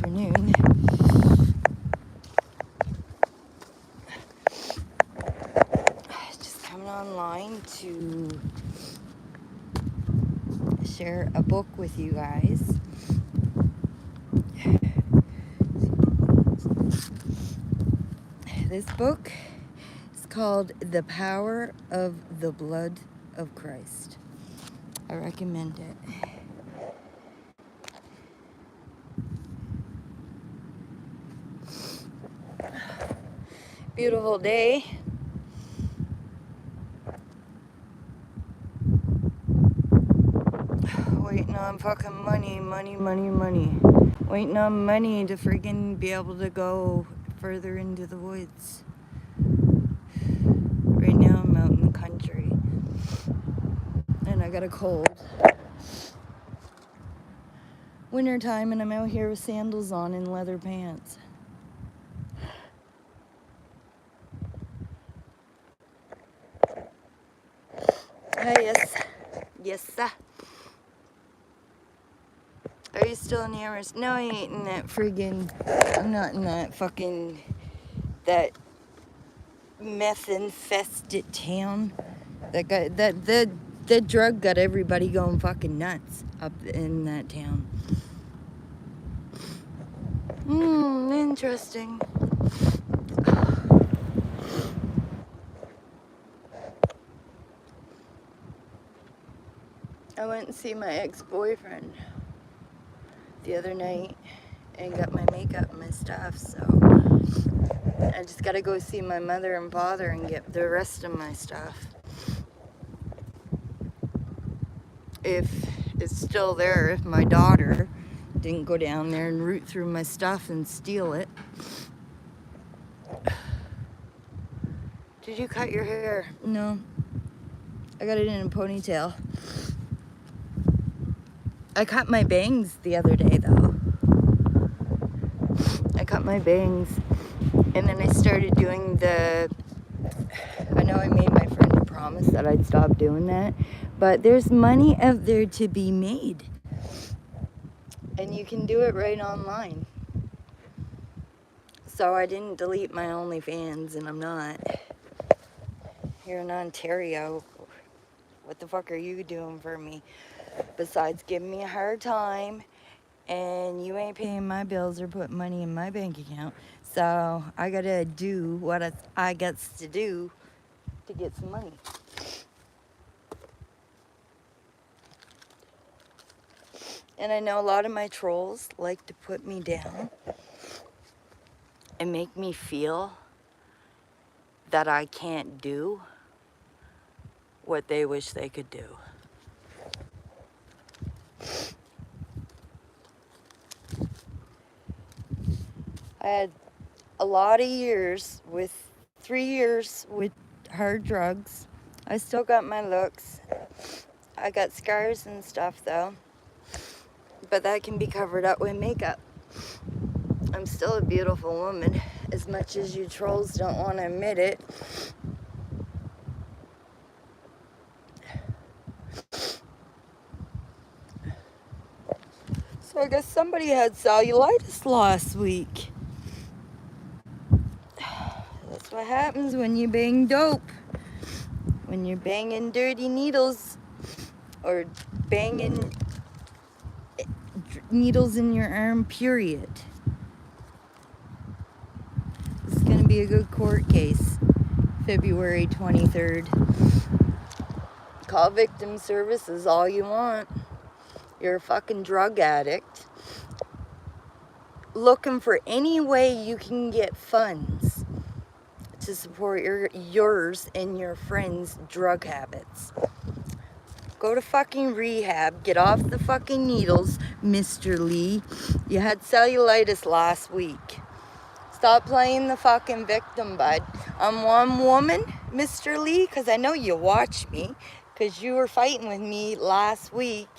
afternoon. Just coming online to share a book with you guys. This book is called The Power of the Blood of Christ. I recommend it. Beautiful day. Waiting on fucking money. Waiting on money to freaking be able to go further into the woods. Right now I'm out in the country. And I got a cold. Winter time and I'm out here with sandals on and leather pants. Yes, sir. Are you still in Amherst? No, I ain't in that friggin', I'm not in that fucking, that meth-infested town. That drug got everybody going fucking nuts up in that town. Interesting. I went and see my ex-boyfriend the other night and got my makeup and my stuff, so I just gotta go see my mother and father and get the rest of my stuff. If it's still there, if my daughter didn't go down there and root through my stuff and steal it. Did you cut your hair? No. I got it in a ponytail. I cut my bangs the other day, though. I cut my bangs, and then I started doing the... I know I made my friend a promise that I'd stop doing that, but there's money out there to be made. And you can do it right online. So I didn't delete my OnlyFans, and I'm not. Here in Ontario, what the fuck are you doing for me? Besides giving me a hard time, and you ain't paying my bills or putting money in my bank account. So I gotta do what I got to do to get some money. And I know a lot of my trolls like to put me down and make me feel that I can't do what they wish they could do. I had a lot of years 3 years with hard drugs. I still got my looks. I got scars and stuff though, but that can be covered up with makeup. I'm still a beautiful woman, as much as you trolls don't want to admit it. So I guess somebody had cellulitis last week. That's what happens when you bang dope. When you're banging dirty needles or banging needles in your arm, period. This is going to be a good court case, February 23rd. Call victim services all you want. You're a fucking drug addict looking for any way you can get funds to support yours and your friends' drug habits. Go to fucking rehab. Get off the fucking needles, Mr. Lee. You had cellulitis last week. Stop playing the fucking victim, bud. I'm one woman, Mr. Lee, because I know you watch me, because you were fighting with me last week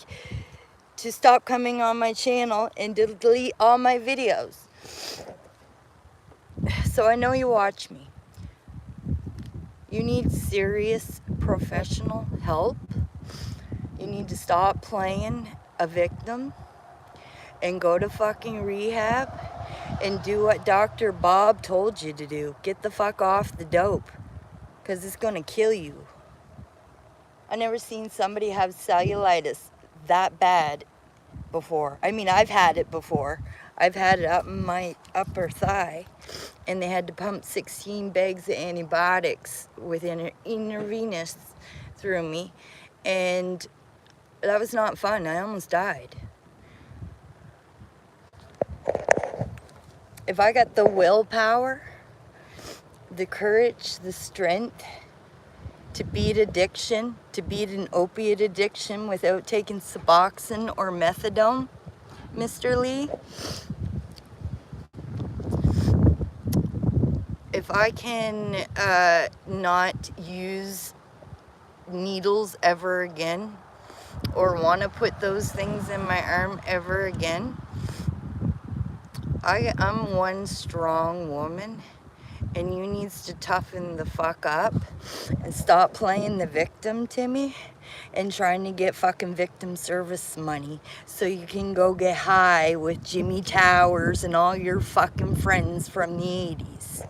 to stop coming on my channel and delete all my videos. So I know you watch me. You need serious professional help. You need to stop playing a victim and go to fucking rehab and do what Dr. Bob told you to do. Get the fuck off the dope, because it's gonna kill you. I never seen somebody have cellulitis that bad before. I mean, I've had it before. I've had it up in my upper thigh, and they had to pump 16 bags of antibiotics with intravenous through me, and that was not fun. I almost died. If I got the willpower, the courage, the strength to beat addiction, to beat an opiate addiction without taking Suboxone or methadone, Mr. Lee, if I can not use needles ever again, or want to put those things in my arm ever again, I'm one strong woman, and you needs to toughen the fuck up and stop playing the victim to me and trying to get fucking victim service money so you can go get high with Jimmy Towers and all your fucking friends from the 80s.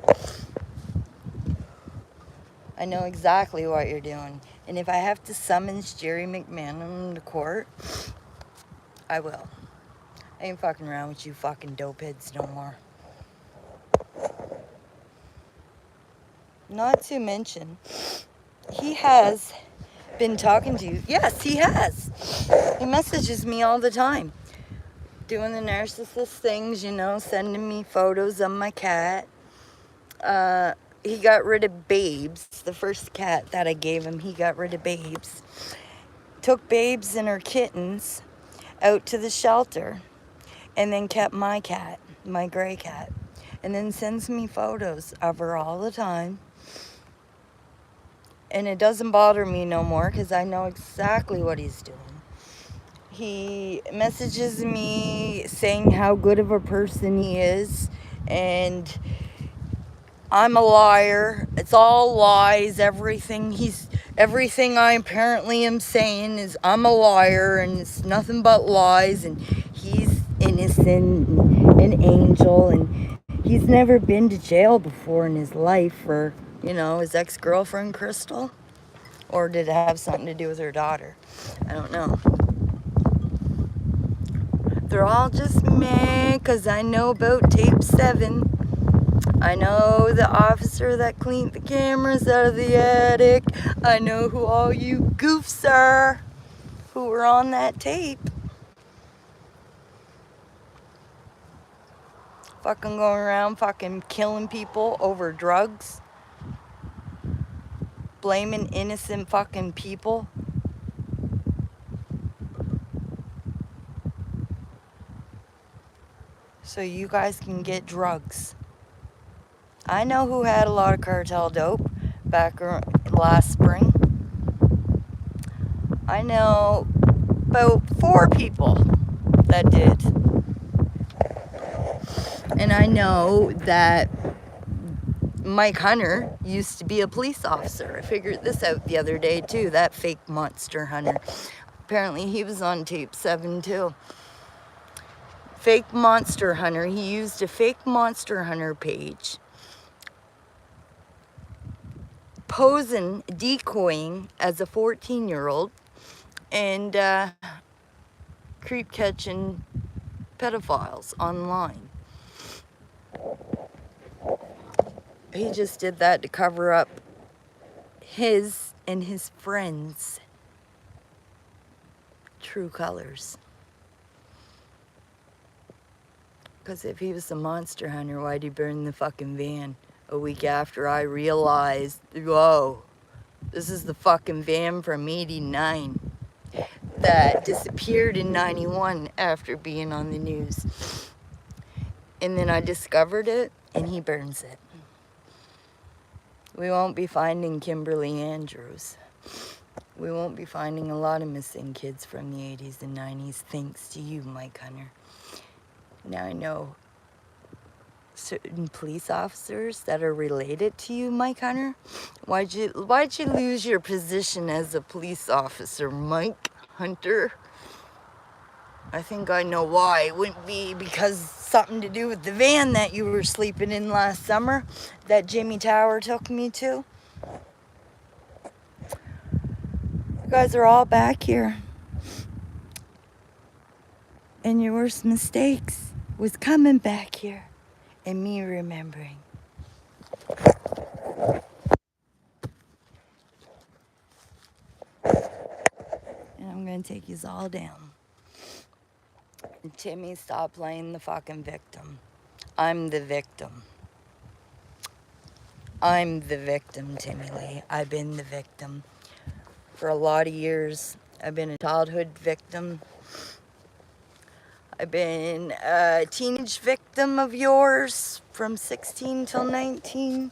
I know exactly what you're doing, and if I have to summons Jerry McMahon to court, I will. I ain't fucking around with you fucking dopeheads no more. Not to mention, he has been talking to you. Yes, he has. He messages me all the time. Doing the narcissist things, you know, sending me photos of my cat. He got rid of Babes, the first cat that I gave him. He got rid of Babes. Took Babes and her kittens out to the shelter, and then kept my cat, my gray cat, and then sends me photos of her all the time. And it doesn't bother me no more because I know exactly what he's doing. He messages me saying how good of a person he is, and I'm a liar. It's all lies. Everything I apparently am saying is I'm a liar, and it's nothing but lies, and he's innocent and an angel, and he's never been to jail before in his life for, you know, his ex-girlfriend Crystal, or did it have something to do with her daughter? I don't know. They're all just mad because I know about tape 7. I know the officer that cleaned the cameras out of the attic. I know who all you goofs are who were on that tape. Fucking going around fucking killing people over drugs. Blaming innocent fucking people. So you guys can get drugs. I know who had a lot of cartel dope back last spring. I know about 4 people that did. And I know that Mike Hunter used to be a police officer. I figured this out the other day too, that fake monster Hunter. Apparently he was on tape 7 too. Fake Monster Hunter. He used a fake Monster Hunter page, posing, decoying as a 14-year-old, and creep catching pedophiles online. He just did that to cover up his and his friends' true colors. Because if he was a monster hunter, why'd he burn the fucking van a week after I realized, whoa, this is the fucking van from '89 that disappeared in '91 after being on the news. And then I discovered it, and he burns it. We won't be finding Kimberly Andrews. We won't be finding a lot of missing kids from the 80s and 90s, thanks to you, Mike Hunter. Now I know certain police officers that are related to you, Mike Hunter. Why'd you lose your position as a police officer, Mike Hunter? I think I know why. It wouldn't be because something to do with the van that you were sleeping in last summer that Jimmy Tower took me to. You guys are all back here. And your worst mistakes was coming back here and me remembering. And I'm gonna take yous all down. And Timmy, stop playing the fucking victim. I'm the victim. I'm the victim, Timmy Lee. I've been the victim for a lot of years. I've been a childhood victim. I've been a teenage victim of yours from 16 till 19.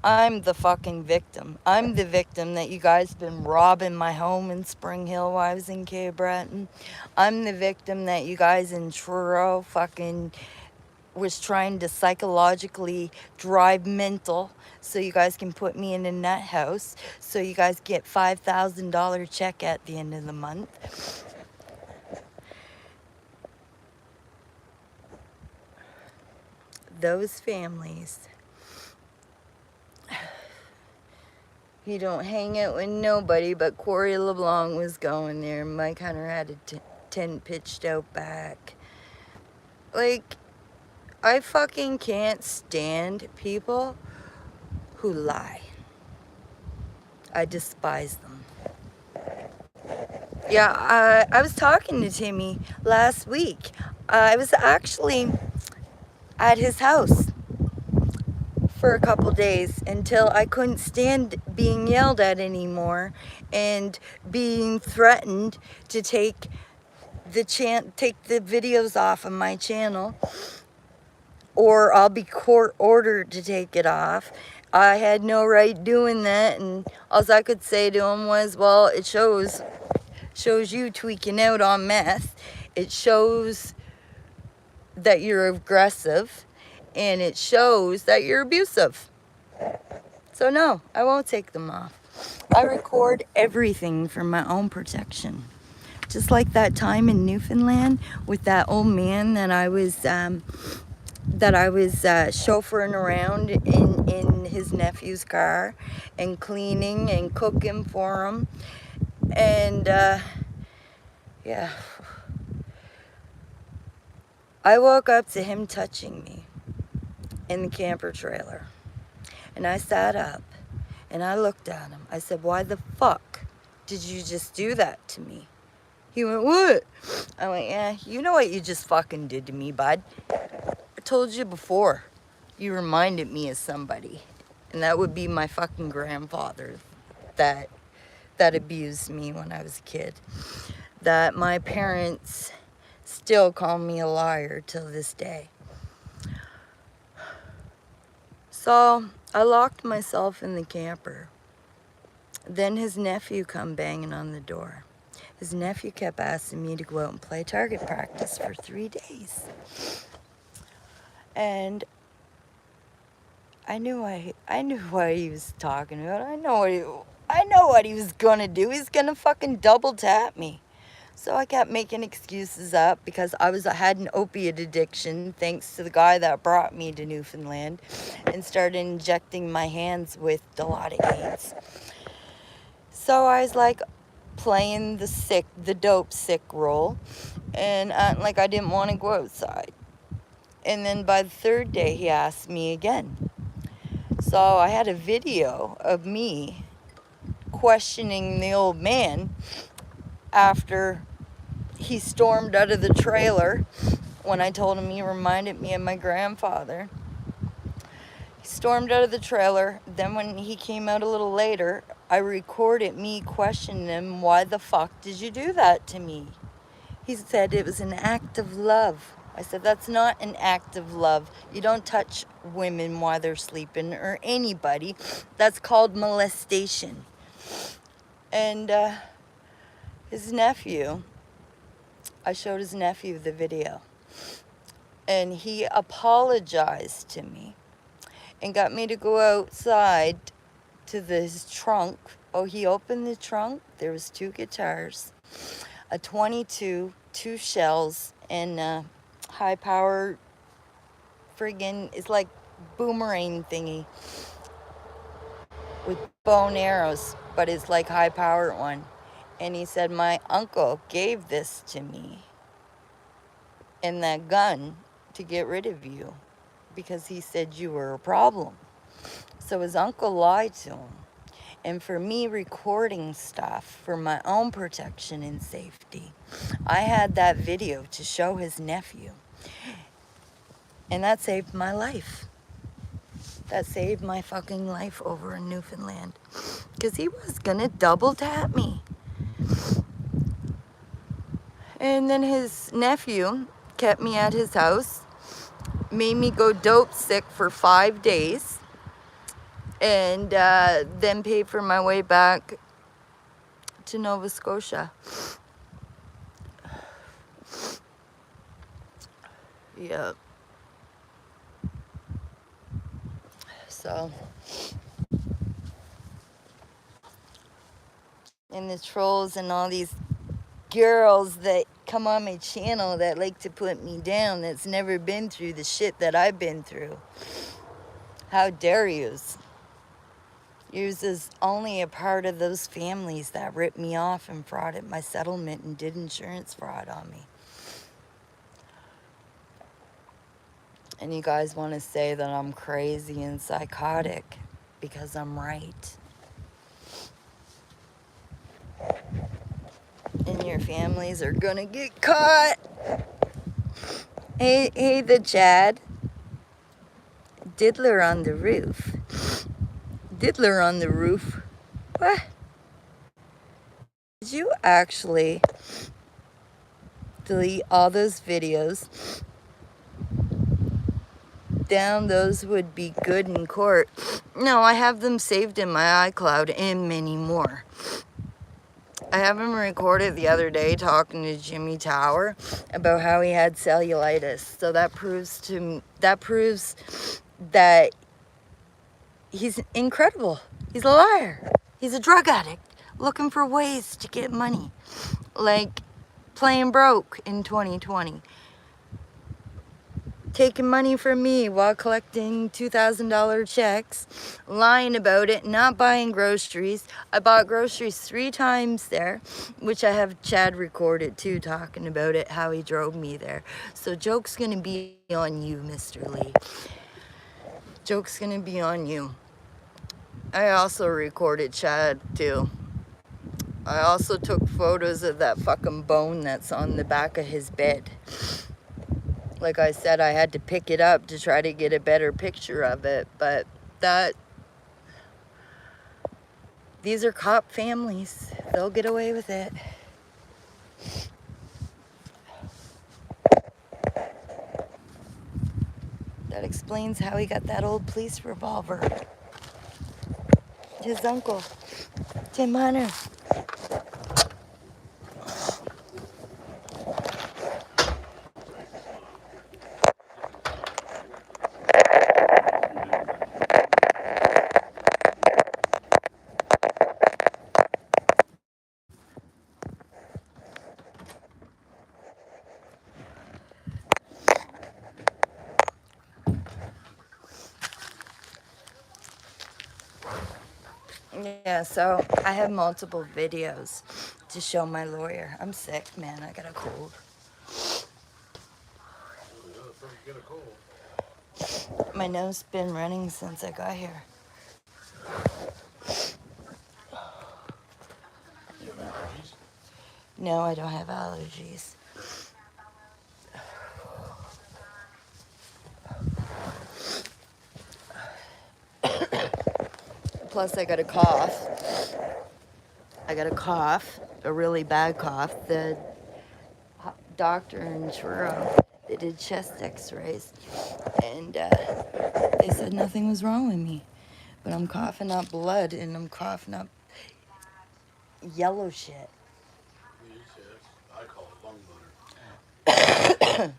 I'm the fucking victim. I'm the victim that you guys been robbing my home in Spring Hill while I was in Cape Breton. I'm the victim that you guys in Truro fucking was trying to psychologically drive mental so you guys can put me in a nut house so you guys get $5,000 check at the end of the month. Those families. You don't hang out with nobody, but Corey LeBlanc was going there. Mike Hunter had a tent pitched out back. Like, I fucking can't stand people who lie. I despise them. Yeah, I was talking to Timmy last week. I was actually at his house for a couple days until I couldn't stand being yelled at anymore and being threatened to take the videos off of my channel, or I'll be court ordered to take it off. I had no right doing that, and all I could say to him was, well, it shows you tweaking out on meth. It shows that you're aggressive, and it shows that you're abusive. So no, I won't take them off. I record everything for my own protection. Just like that time in Newfoundland with that old man that I was chauffeuring around in his nephew's car and cleaning and cooking for him. And yeah, I woke up to him touching me in the camper trailer. And I sat up and I looked at him. I said, why the fuck did you just do that to me? He went, what? I went, yeah, you know what you just fucking did to me, bud. I told you before. You reminded me of somebody. And that would be my fucking grandfather that abused me when I was a kid. That my parents still call me a liar till this day. So I locked myself in the camper. Then his nephew come banging on the door. His nephew kept asking me to go out and play target practice for 3 days. And I knew what he was talking about. I know what he was gonna do. He's gonna fucking double tap me. So I kept making excuses up because I had an opiate addiction thanks to the guy that brought me to Newfoundland and started injecting my hands with Dilaudid. So I was like playing the dope sick role and acting like I didn't want to go outside. And then by the third day he asked me again. So I had a video of me questioning the old man after he stormed out of the trailer when I told him he reminded me of my grandfather. He stormed out of the trailer. Then when he came out a little later, I recorded me questioning him, why the fuck did you do that to me? He said it was an act of love. I said, that's not an act of love. You don't touch women while they're sleeping or anybody. That's called molestation. And his nephew, I showed his nephew the video. And he apologized to me and got me to go outside to his trunk. Oh, he opened the trunk. There was 2 guitars. a 22, 2 shells, and a high power friggin', it's like boomerang thingy with bow and arrows, but it's like high powered one. And he said, my uncle gave this to me and that gun to get rid of you because he said you were a problem. So his uncle lied to him. And for me recording stuff for my own protection and safety, I had that video to show his nephew. And that saved my life. That saved my fucking life over in Newfoundland. Because he was gonna double tap me. And then his nephew kept me at his house, made me go dope sick for 5 days, and then paid for my way back to Nova Scotia. Yeah. So, and the trolls and all these girls that come on my channel that like to put me down, that's never been through the shit that I've been through. How dare yous? Yous is only a part of those families that ripped me off and frauded my settlement and did insurance fraud on me. And you guys want to say that I'm crazy and psychotic because I'm right. And your families are gonna get caught. Hey, the Chad. Diddler on the roof. Diddler on the roof. What? Did you actually delete all those videos? Down, those would be good in court. No, I have them saved in my iCloud and many more. I have him recorded the other day talking to Jimmy Tower about how he had cellulitis. So that proves that he's incredible. He's a liar. He's a drug addict looking for ways to get money. Like playing broke in 2020. Taking money from me while collecting $2,000 checks, lying about it, not buying groceries. I bought groceries 3 times there, which I have Chad recorded too, talking about it, how he drove me there. So joke's gonna be on you, Mr. Lee. Joke's gonna be on you. I also recorded Chad too. I also took photos of that fucking bone that's on the back of his bed. Like I said, I had to pick it up to try to get a better picture of it, but these are cop families. They'll get away with it. That explains how he got that old police revolver. His uncle, Tim Hunter. Yeah, so I have multiple videos to show my lawyer. I'm sick, man. I got a cold. My nose been running since I got here. No, I don't have allergies. Plus, I got a cough. A really bad cough. The doctor in Truro, they did chest x-rays, and they said nothing was wrong with me. But I'm coughing up blood, and I'm coughing up yellow shit. I call it lung butter.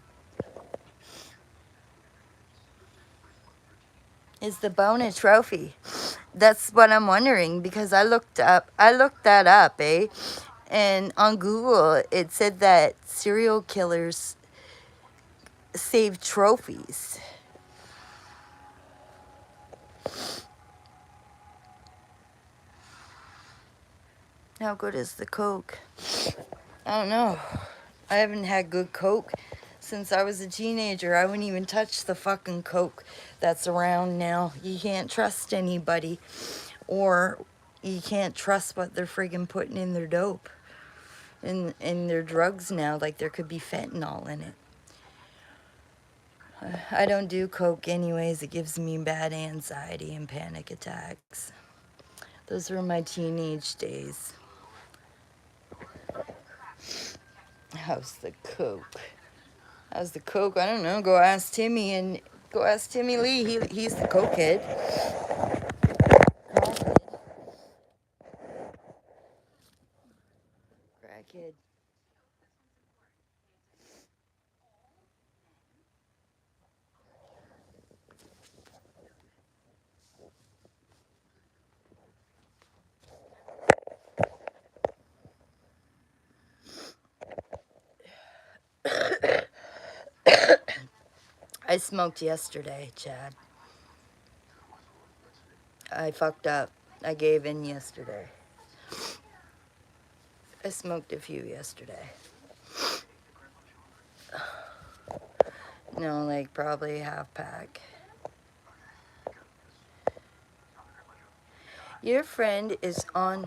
Is the bone a trophy? That's what I'm wondering, because I looked that up, eh? And on Google, it said that serial killers save trophies. How good is the Coke? I don't know. I haven't had good Coke since I was a teenager. I wouldn't even touch the fucking Coke that's around now. You can't trust anybody, or you can't trust what they're friggin' putting in their dope, in their drugs now. Like, there could be fentanyl in it. I don't do Coke anyways. It gives me bad anxiety and panic attacks. Those were my teenage days. How's the Coke? How's the Coke? I don't know. Go ask Timmy Lee. He's the Coke head. Crackhead. I smoked yesterday, Chad. I fucked up. I gave in yesterday. I smoked a few yesterday. No, like probably a half pack. Your friend is on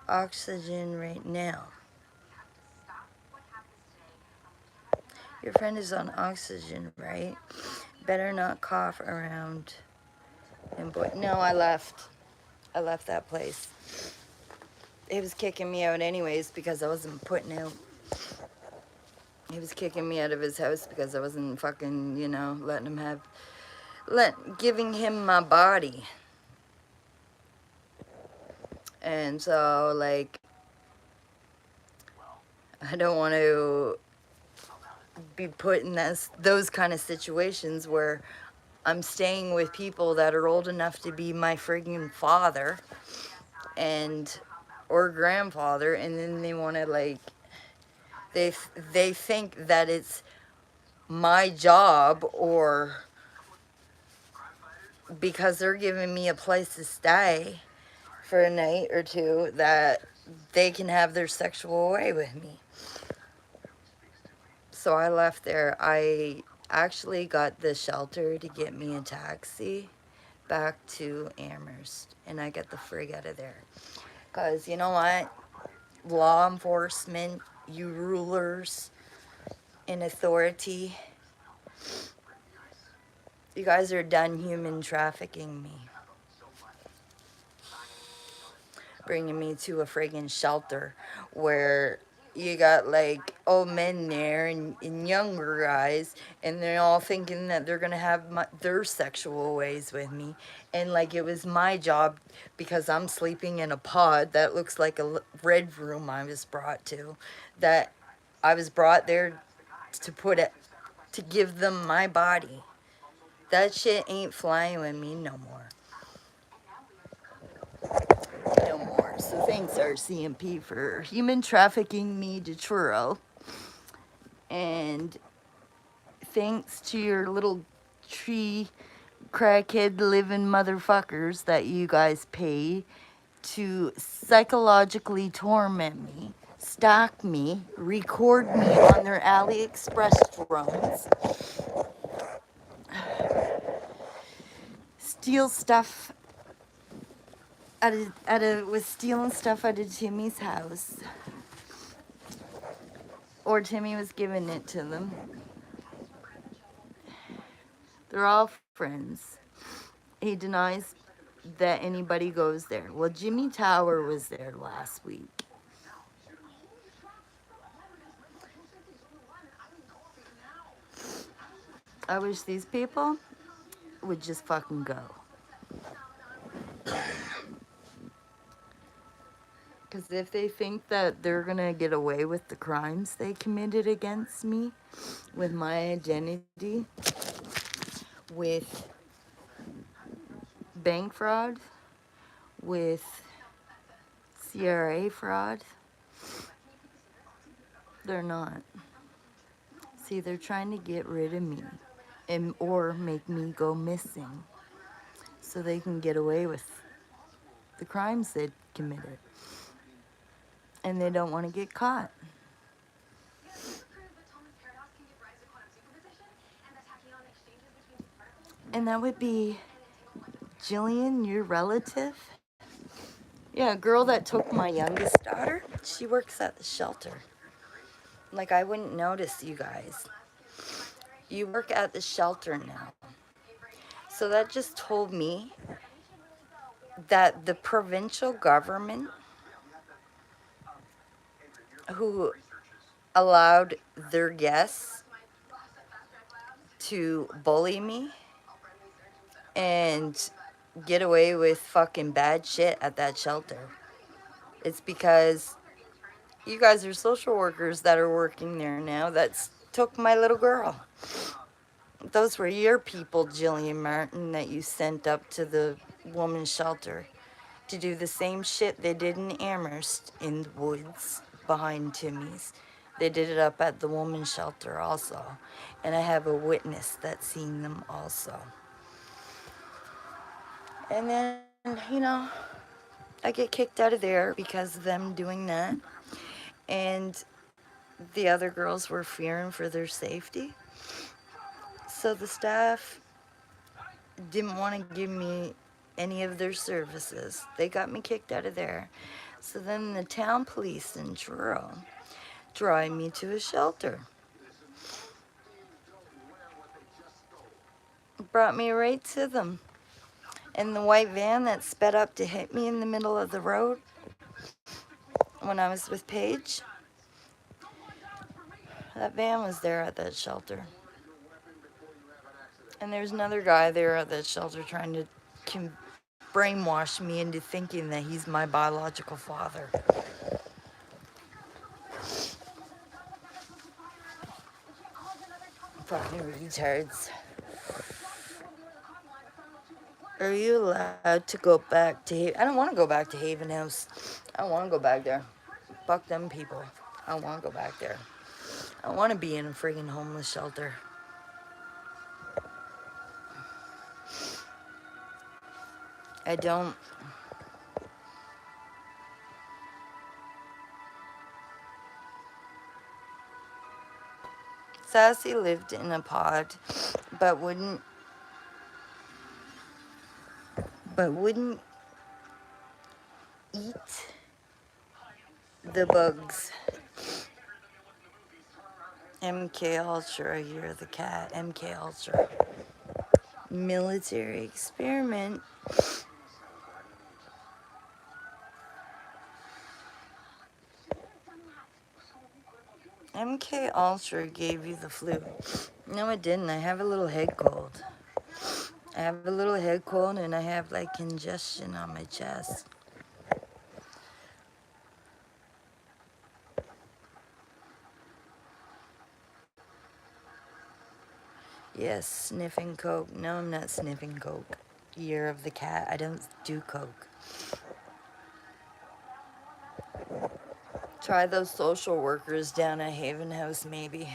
oxygen right now. Your friend is on oxygen, right? Better not cough around. And boy, no, I left. I left that place. He was kicking me out anyways because I wasn't putting out. He was kicking me out of his house because I wasn't fucking, you know, giving him my body. And so, like, I don't want to be put in those kind of situations where I'm staying with people that are old enough to be my friggin' father or grandfather, and then they want to, like, they think that it's my job, or because they're giving me a place to stay for a night or two, that they can have their sexual way with me. So I left there. I actually got the shelter to get me a taxi back to Amherst, and I got the frig out of there. Because, you know what? Law enforcement, you rulers in authority, you guys are done human trafficking me. Bringing me to a friggin' shelter where you got, like, old men there and younger guys, and they're all thinking that they're gonna have their sexual ways with me. And, like, it was my job, because I'm sleeping in a pod that looks like a red room I was brought to, that I was brought there to give them my body. That shit ain't flying with me no more. No more. So thanks, RCMP, for human trafficking me to Truro. And thanks to your little tree crackhead living motherfuckers that you guys pay to psychologically torment me, stalk me, record me on their AliExpress drones, steal stuff was stealing stuff out of Timmy's house. Or Timmy was giving it to them. They're all friends. He denies that anybody goes there. Well, Jimmy Tower was there last week. I wish these people would just fucking go. Because if they think that they're going to get away with the crimes they committed against me, with my identity, with bank fraud, with CRA fraud. They're not. See, they're trying to get rid of me or make me go missing so they can get away with the crimes they committed. And they don't want to get caught. And that would be Jillian, your relative. Yeah, a girl that took my youngest daughter. She works at the shelter. Like, I wouldn't notice you guys. You work at the shelter now. So that just told me that the provincial government who allowed their guests to bully me and get away with fucking bad shit at that shelter. It's because you guys are social workers that are working there now that took my little girl. Those were your people, Jillian Martin, that you sent up to the woman's shelter to do the same shit they did in Amherst in the woods behind Timmy's. They did it up at the woman's shelter also. And I have a witness that's seen them also. And then, you know, I get kicked out of there because of them doing that. And the other girls were fearing for their safety. So the staff didn't want to give me any of their services. They got me kicked out of there. So then the town police in Truro drive me to a shelter. Brought me right to them. And the white van that sped up to hit me in the middle of the road when I was with Paige, that van was there at that shelter. And there's another guy there at that shelter trying to brainwash me into thinking that he's my biological father. Fucking retards. Are you allowed to go back to Haven? I don't want to go back to Haven House. I don't want to go back there. Fuck them people. I don't want to go back there. I want to be in a friggin' homeless shelter. I don't. Sassy lived in a pod, but wouldn't eat the bugs. MK Ultra, you're the cat. MK Ultra. Military experiment. MK Ultra gave you the flu. No, it didn't. I have a little head cold. I have a little head cold and I have like congestion on my chest. Yes, sniffing coke. No, I'm not sniffing coke. Year of the cat. I don't do coke. Try those social workers down at Haven House, maybe.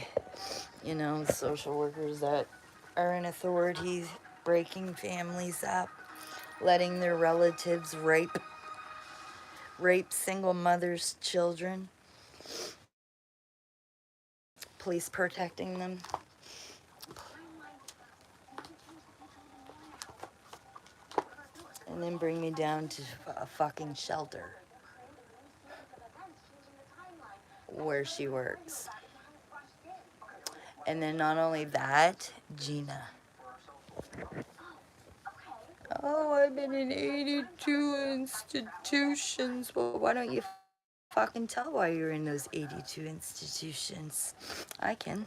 You know, social workers that are in authority, breaking families up, letting their relatives rape single mothers' children, police protecting them. And then bring me down to a fucking shelter where she works. And then not only that, Gina. Oh, I've been in 82 institutions. Well, why don't you fucking tell why you're in those 82 institutions? I can.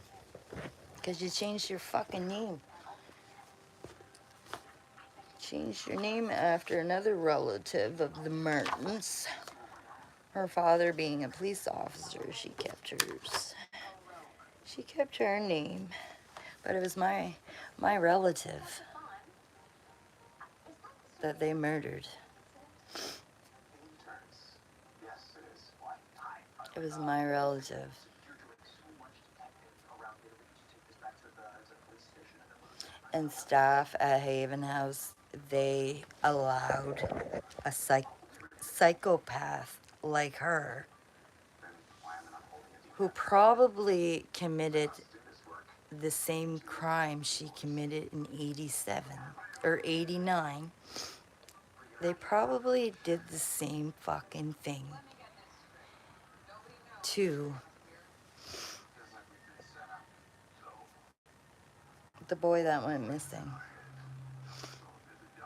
Because you changed your fucking name. Changed your name after another relative of the Martins. Her father being a police officer, she kept hers. She kept her name. But it was my relative that they murdered. It was my relative. And staff at Haven House, they allowed a psychopath like her, who probably committed the same crime she committed in 87 or 89. They probably did the same fucking thing to the boy that went missing.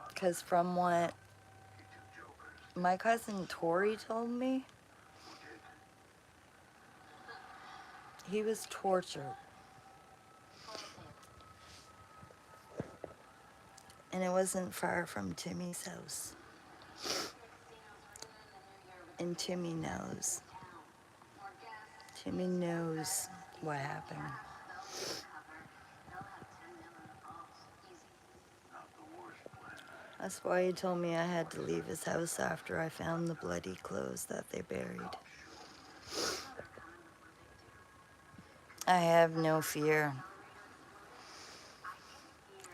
Because from what my cousin Tori told me, he was tortured. And it wasn't far from Timmy's house. And Timmy knows. Timmy knows what happened. That's why he told me I had to leave his house after I found the bloody clothes that they buried. I have no fear.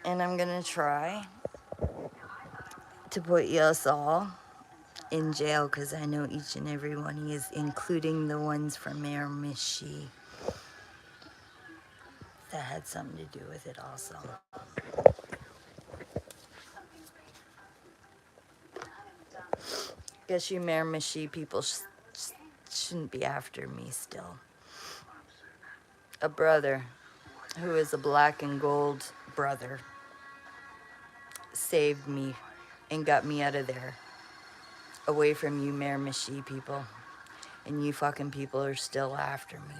And I'm gonna try to put us all in jail because I know each and every one is, including the ones from Miramichi that had something to do with it also. Guess you Miramichi people shouldn't be after me still. A brother who is a black and gold brother saved me and got me out of there, away from you Miramichi people, and you fucking people are still after me,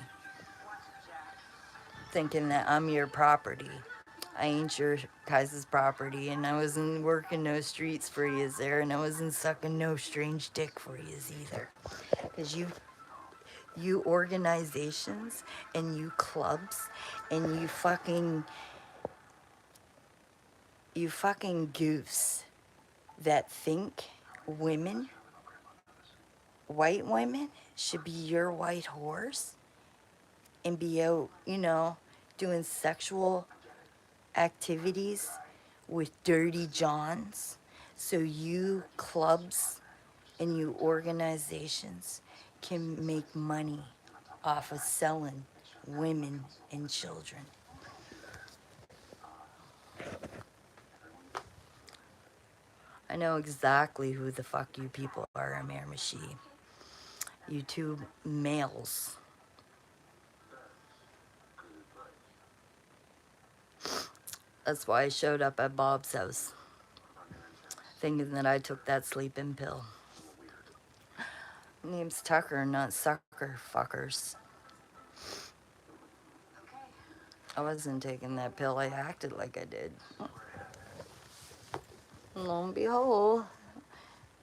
thinking that I'm your property. I ain't your guys' property, and I wasn't working no streets for yous there, and I wasn't sucking no strange dick for yous either. Because you organizations and you clubs and you fucking goofs that think women, white women, should be your white horse and be out, doing sexual activities with dirty johns, so you clubs and you organizations can make money off of selling women and children. I know exactly who the fuck you people are in Miramichi. You two males. That's why I showed up at Bob's house, thinking that I took that sleeping pill. Name's Tucker, not sucker fuckers. I wasn't taking that pill, I acted like I did. Lo and behold,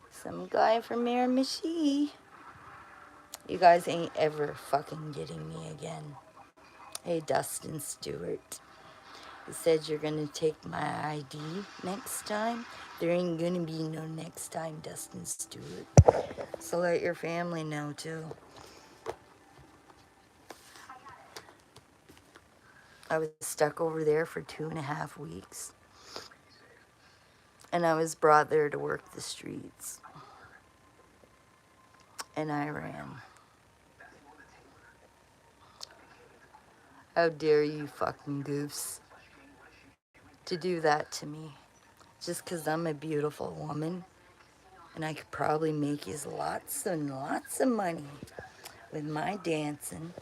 some guy from Miramichi. You guys ain't ever fucking getting me again. Hey, Dustin Stewart. You said you're gonna take my ID next time. There ain't gonna be no next time, Dustin Stewart. So let your family know, too. I was stuck over there for 2.5 weeks. And I was brought there to work the streets. And I ran. How dare you fucking goofs to do that to me. Just because I'm a beautiful woman. And I could probably make you lots and lots of money with my dancing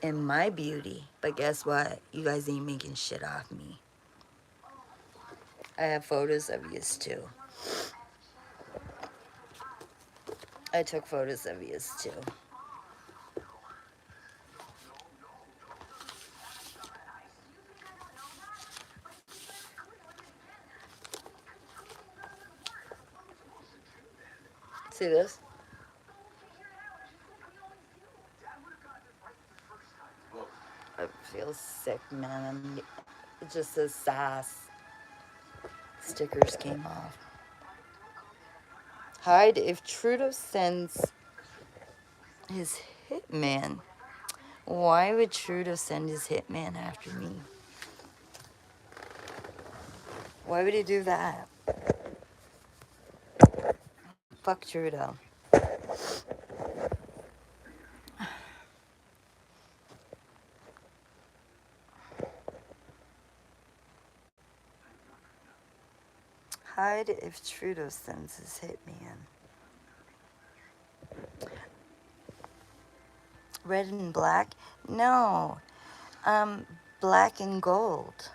and my beauty. But guess what? You guys ain't making shit off me. I have photos of yous too. I took photos of yous too. See this? I feel sick, man. It just says sass. Stickers came off. Hide if Trudeau sends His hitman. Why would Trudeau send his hitman after me? Why would he do that? Fuck Trudeau. Hide if Trudeau sends his hitman. Red and black? No. Black and gold.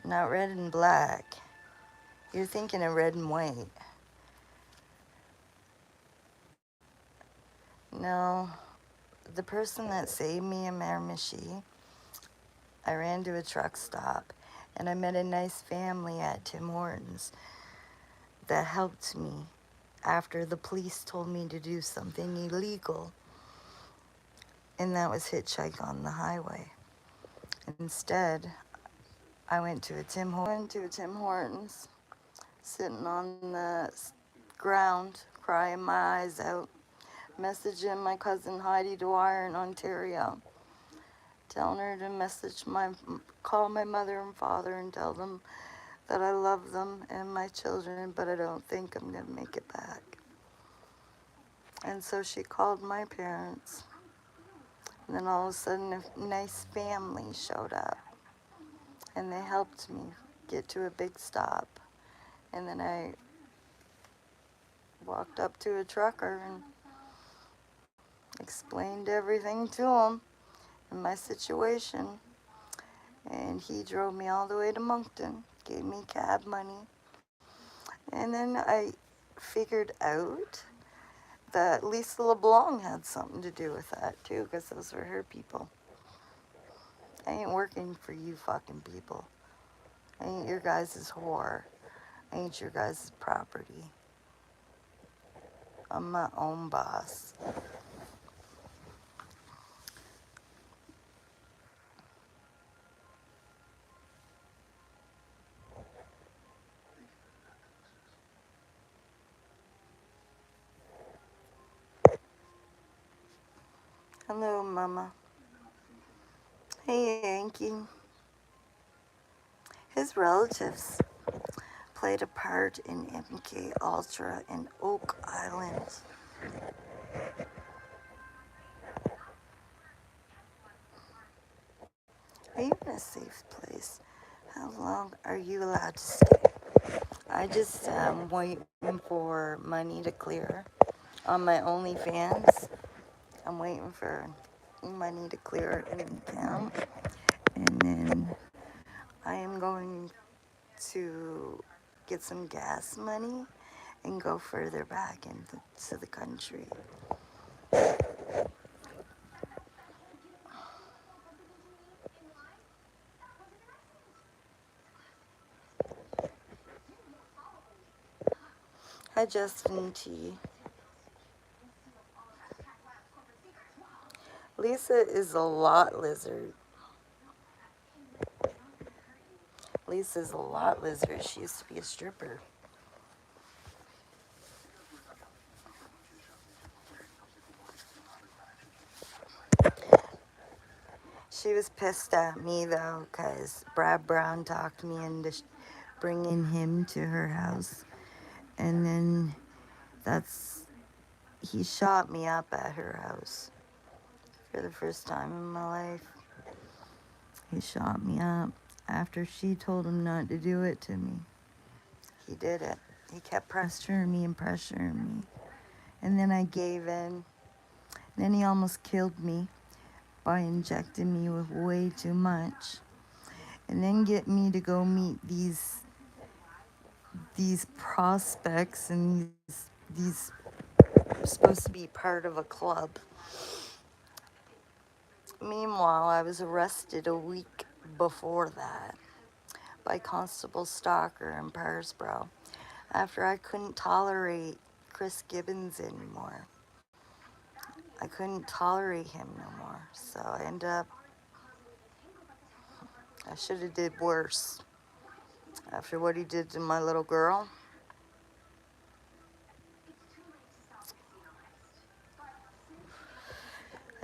Not red and black. You're thinking of red and white. No. The person that saved me in Miramichi, I ran to a truck stop and I met a nice family at Tim Hortons that helped me after the police told me to do something illegal, and that was hitchhike on the highway. Instead, I went to a Tim Hortons, sitting on the ground, crying my eyes out, messaging my cousin Heidi Dwyer in Ontario, telling her to call my mother and father and tell them that I love them and my children, but I don't think I'm gonna make it back. And so she called my parents, and then all of a sudden a nice family showed up, and they helped me get to a big stop. And then I walked up to a trucker and explained everything to him and my situation. And he drove me all the way to Moncton, gave me cab money. And then I figured out that Lisa LeBlanc had something to do with that too, because those were her people. I ain't working for you fucking people. I ain't your guys' whore. I ain't your guys' property. I'm my own boss. Hello, Mama. Hey, Yankee. His relatives played a part in MK Ultra in Oak Island. Are you in a safe place? How long are you allowed to stay? I just waiting for money to clear on my OnlyFans. I'm waiting for money to clear in an account, and then I am going to get some gas money and go further back into the country. Hi, Justin T. Lisa is a lot lizard. Lisa's a lot lizard. She used to be a stripper. She was pissed at me though, because Brad Brown talked me into bringing him to her house. And then he shot me up at her house for the first time in my life. He shot me up after she told him not to do it to me. He did it. He kept pressuring me. And then I gave in. Then he almost killed me by injecting me with way too much. And then get me to go meet these prospects, and these supposed to be part of a club. Meanwhile, I was arrested a week before that by Constable Stalker in Parsbro after I couldn't tolerate Chris Gibbons anymore. I couldn't tolerate him no more, so I should have did worse after what he did to my little girl.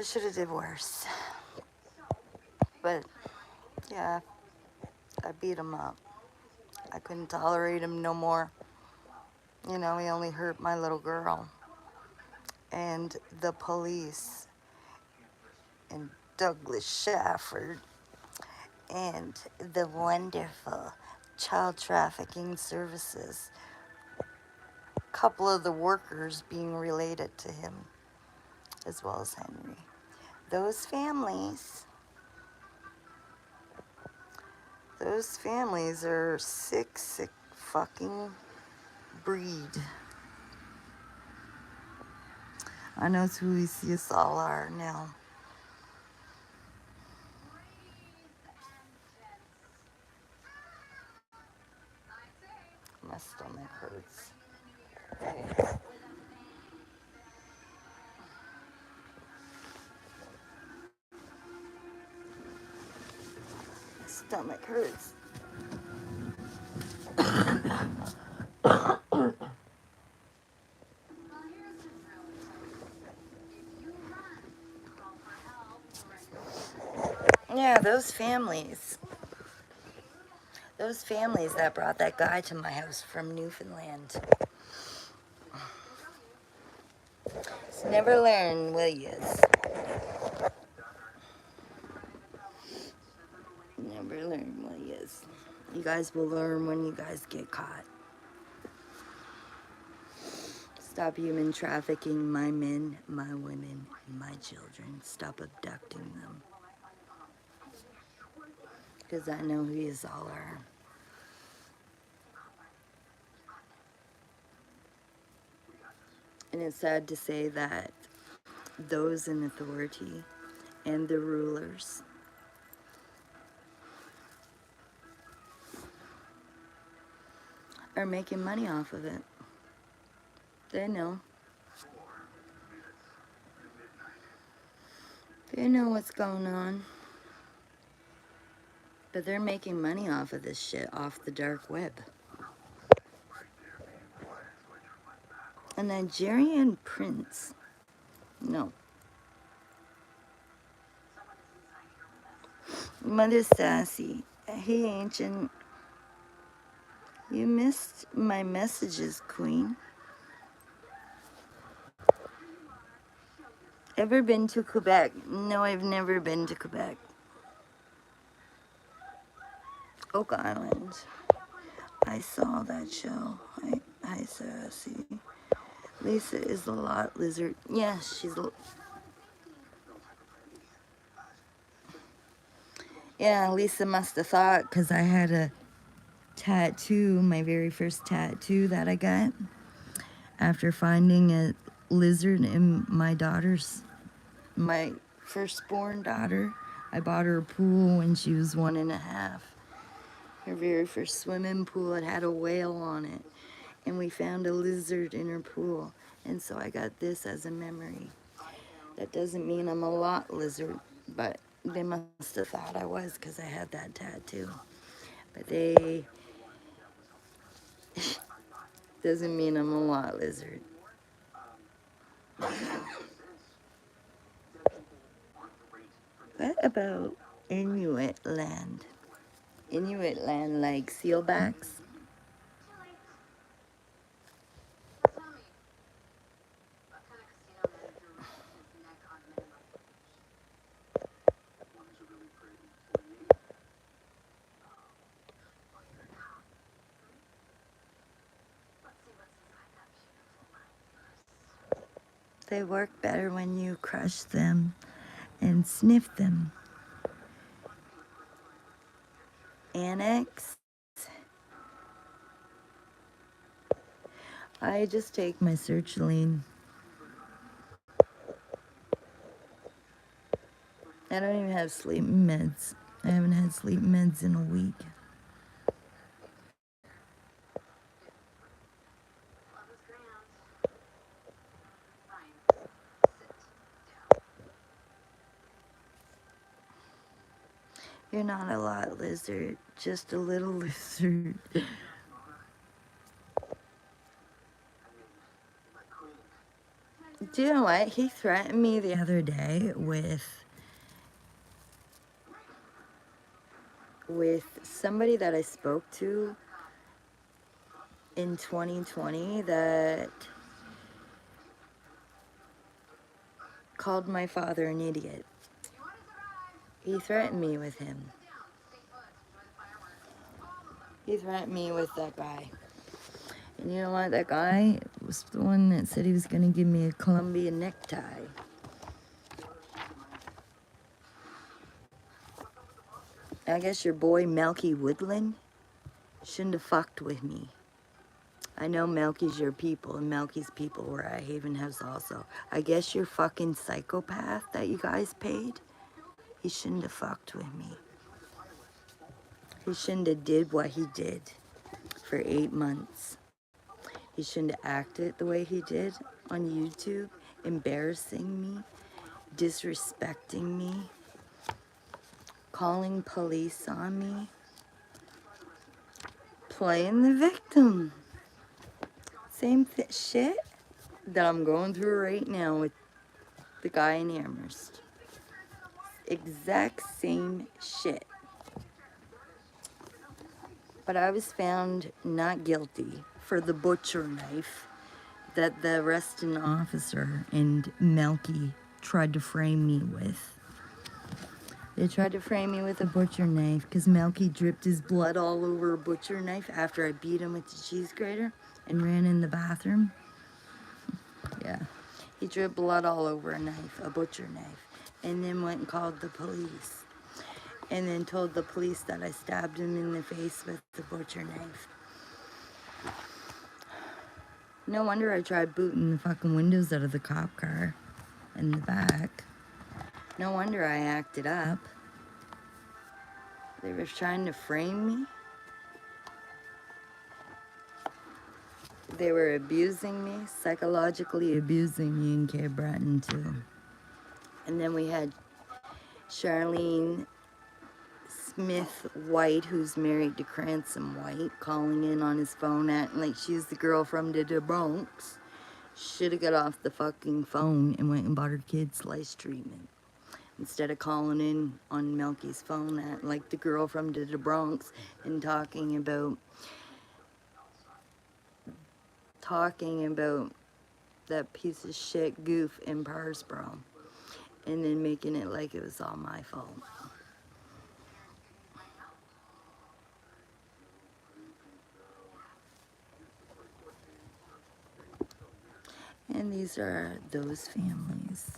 I should have did worse. But yeah, I beat him up. I couldn't tolerate him no more. You know, he only hurt my little girl. And the police and Douglas Shafford and the wonderful child trafficking services, a couple of the workers being related to him, as well as Henry. Those families are sick fucking breed. I know who we see us all are now. My stomach hurts. My stomach hurts. Yeah, those families that brought that guy to my house from Newfoundland. Just never learn, will yous? Never learn, will yous? You guys will learn when you guys get caught. Stop human trafficking my men, my women, and my children. Stop abducting them. Because I know who yous all are. And it's sad to say that those in authority and the rulers are making money off of it. They know. They know what's going on. But they're making money off of this shit, off the dark web. A Nigerian prince. No. Mother Sassy. Hey, Ancient. You missed my messages, Queen. Ever been to Quebec? No, I've never been to Quebec. Oak Island. I saw that show. Hi, Sassy. Lisa is a lot lizard. Yeah, she's a... Yeah, Lisa must have thought, because I had a tattoo, my very first tattoo that I got after finding a lizard in my firstborn daughter. I bought her a pool when she was 1.5. Her very first swimming pool, it had a whale on it. And we found a lizard in her pool. And so I got this as a memory. That doesn't mean I'm a lot lizard, but they must have thought I was because I had that tattoo. But they... doesn't mean I'm a lot lizard. What about Inuit land? Inuit land like sealbacks? They work better when you crush them and sniff them. Annex. I just take my sertraline. I don't even have sleep meds. I haven't had sleep meds in a week. You're not a lot lizard, just a little lizard. Do you know what? He threatened me the other day with somebody that I spoke to in 2020 that called my father an idiot. He threatened me with him. He threatened me with that guy. And you know what? That guy was the one that said he was going to give me a Columbia necktie. I guess your boy Melky Woodland shouldn't have fucked with me. I know Melky's your people, and Melky's people were at Haven House also. I guess your fucking psychopath that you guys paid, he shouldn't have fucked with me. He shouldn't have did what he did for 8 months. He shouldn't have acted the way he did on YouTube, embarrassing me, disrespecting me, calling police on me, playing the victim. Same shit that I'm going through right now with the guy in Amherst. Exact same shit. But I was found not guilty for the butcher knife that the arresting officer and Melky tried to frame me with. They tried to frame me with a butcher knife because Melky dripped his blood all over a butcher knife after I beat him with the cheese grater and ran in the bathroom. Yeah, he dripped blood all over a knife, a butcher knife, and then went and called the police. And then told the police that I stabbed him in the face with the butcher knife. No wonder I tried booting the fucking windows out of the cop car in the back. No wonder I acted up. They were trying to frame me. They were abusing me, psychologically abusing me in Cape Breton too. And then we had Charlene Smith White, who's married to Cranston White, calling in on his phone acting like she's the girl from the Bronx. Should have got off the fucking phone and went and bought her kids lice treatment. Instead of calling in on Melky's phone acting like the girl from the Bronx and talking about that piece of shit goof in Parsboro. And then making it like it was all my fault. And these are those families.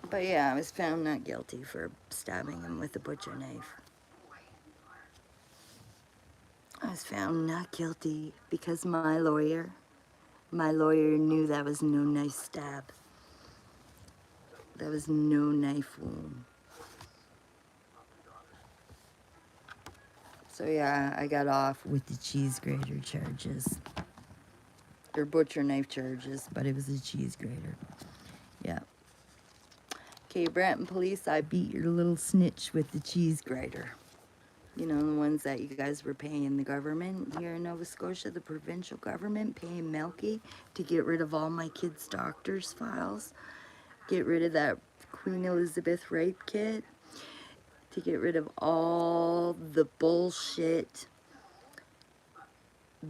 But yeah, I was found not guilty for stabbing him with a butcher knife. I was found not guilty because my lawyer knew that was no knife stab. That was no knife wound. So yeah, I got off with the cheese grater charges. Or butcher knife charges, but it was a cheese grater. Yeah. Okay, Brampton Police, I beat your little snitch with the cheese grater. You know, the ones that you guys were paying the government here in Nova Scotia, the provincial government, paying Melky to get rid of all my kids' doctor's files, get rid of that Queen Elizabeth rape kit, to get rid of all the bullshit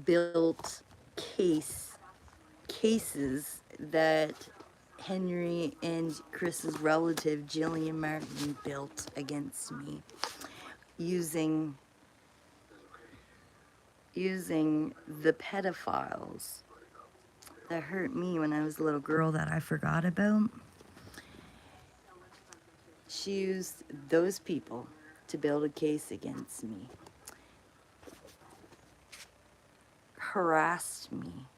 built cases that Henry and Chris's relative Jillian Martin built against me using the pedophiles that hurt me when I was a little girl that I forgot about. She used those people to build a case against me, harassed me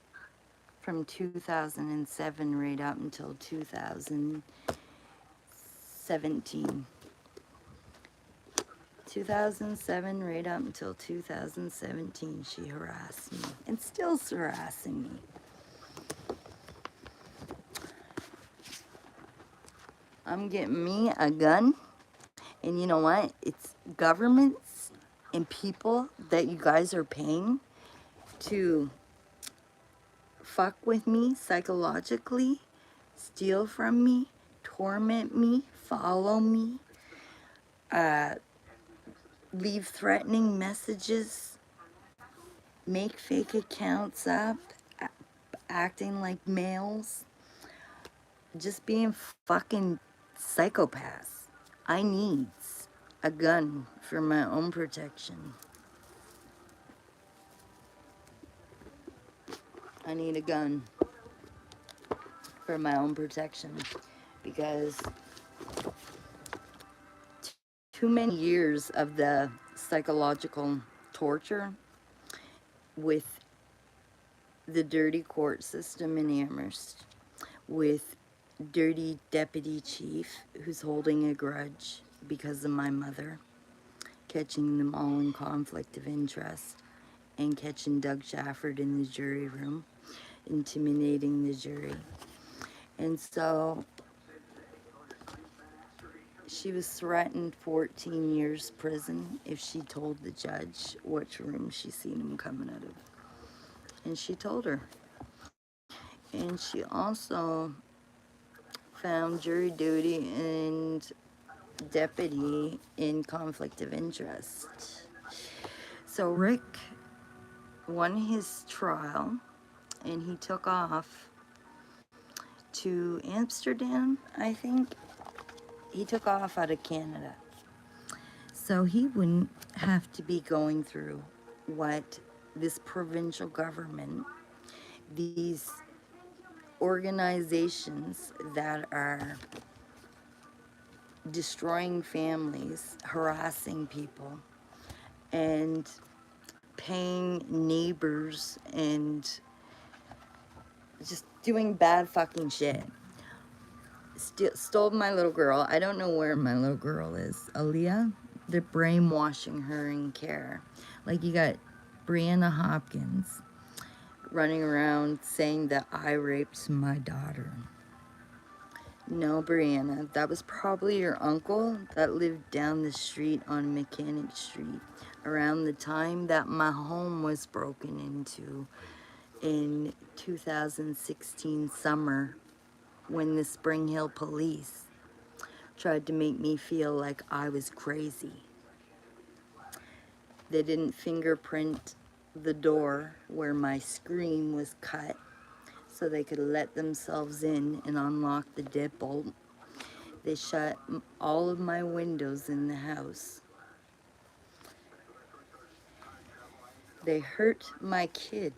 from 2007 right up until 2017. 2007 right up until 2017, she harassed me and still's harassing me. I'm getting me a gun. And you know what? It's governments and people that you guys are paying to fuck with me psychologically, steal from me, torment me, follow me, uh, leave threatening messages, make fake accounts up, acting like males, just being fucking psychopaths. I needs a gun for my own protection. I need a gun for my own protection because too many years of the psychological torture with the dirty court system in Amherst, with dirty deputy chief who's holding a grudge because of my mother, catching them all in conflict of interest, and catching Doug Shafford in the jury room, intimidating the jury. And so she was threatened 14 years prison if she told the judge which room she seen him coming out of. And she told her. And she also found jury duty and deputy in conflict of interest. So Rick won his trial and he took off to Amsterdam, I think. He took off out of Canada. So he wouldn't have to be going through what this provincial government, these organizations that are destroying families, harassing people, and paying neighbors and just doing bad fucking shit. Stole my little girl. I don't know where my little girl is. Aaliyah? They're brainwashing her in care. Like you got Brianna Hopkins running around saying that I raped my daughter. No, Brianna, that was probably your uncle that lived down the street on Mechanic Street around the time that my home was broken into in 2016 summer when the Spring Hill police tried to make me feel like I was crazy. They didn't fingerprint the door where my screen was cut so they could let themselves in and unlock the deadbolt. They shut all of my windows in the house. They hurt my kid.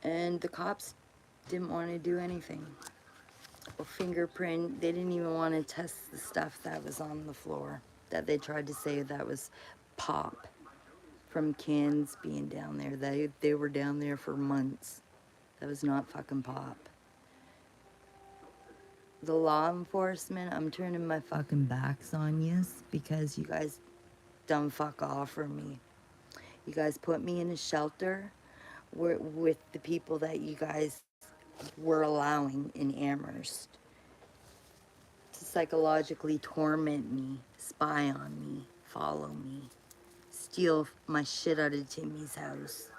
And the cops didn't want to do anything. Or fingerprint, they didn't even want to test the stuff that was on the floor. That they tried to say that was pop from cans being down there. They were down there for months. That was not fucking pop. The law enforcement, I'm turning my fucking backs on you because you guys done fuck all for me. You guys put me in a shelter with the people that you guys were allowing in Amherst to psychologically torment me, spy on me, follow me, steal my shit out of Timmy's house.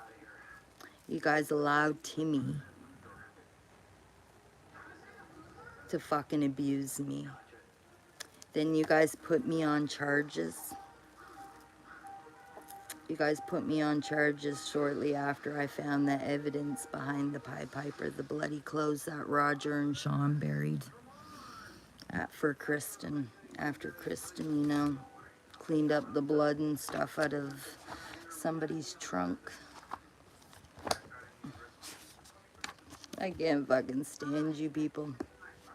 You guys allowed Timmy to fucking abuse me. Then you guys put me on charges. You guys put me on charges shortly after I found the evidence behind the Pied Piper, the bloody clothes that Roger and Sean buried for Kristen. After Kristen, you know, cleaned up the blood and stuff out of somebody's trunk. I can't fucking stand you people.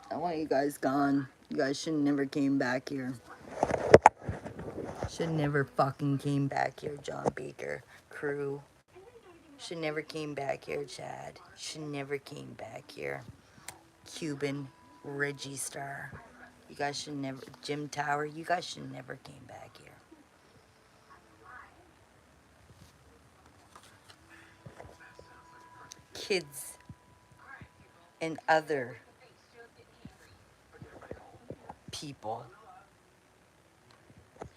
I want you guys gone. You guys should never came back here. Should never fucking came back here, John Baker crew. Should never came back here, Chad. Should never came back here. Cuban, Reggie Star. You guys should never, Jim Tower, you guys should never came back here. Kids and other people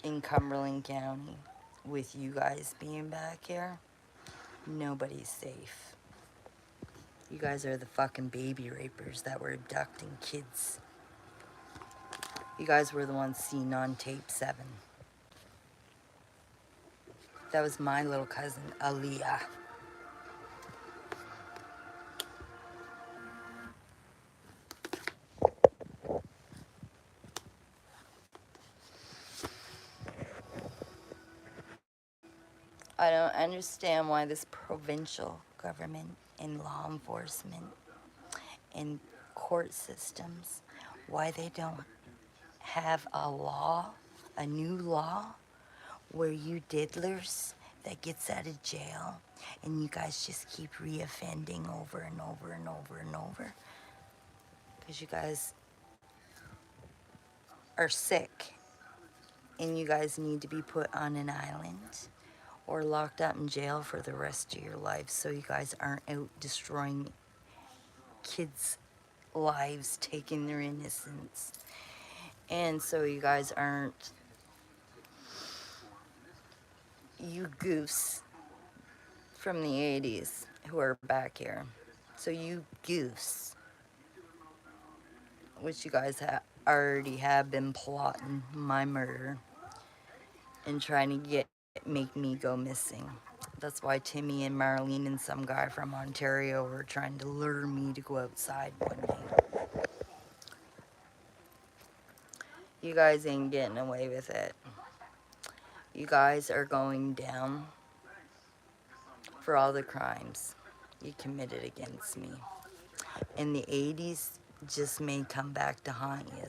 in Cumberland County, with you guys being back here, nobody's safe. You guys are the fucking baby rapers that were abducting kids. You guys were the ones seen on tape 7. That was my little cousin, Aaliyah. I don't understand why this provincial government and law enforcement and court systems, why they don't have a law, a new law, where you diddlers that gets out of jail and you guys just keep reoffending over and over and over and over. Because you guys are sick and you guys need to be put on an island or locked up in jail for the rest of your life so you guys aren't out destroying kids' lives, taking their innocence. And so you guys aren't, you goofs from the 80s who are back here. So you goofs, which you guys already have been plotting my murder and trying to make me go missing. That's why Timmy and Marlene and some guy from Ontario were trying to lure me to go outside one night. You guys ain't getting away with it. You guys are going down for all the crimes you committed against me. In the 80s just may come back to haunt you,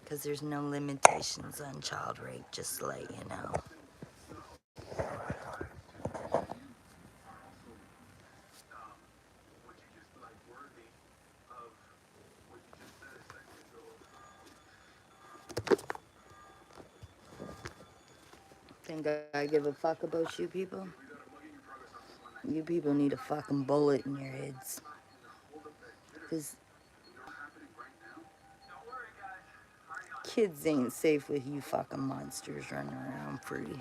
because there's no limitations on child rape, just to let you know. Think I give a fuck about you people? You people need a fucking bullet in your heads. Because kids ain't safe with you fucking monsters running around free.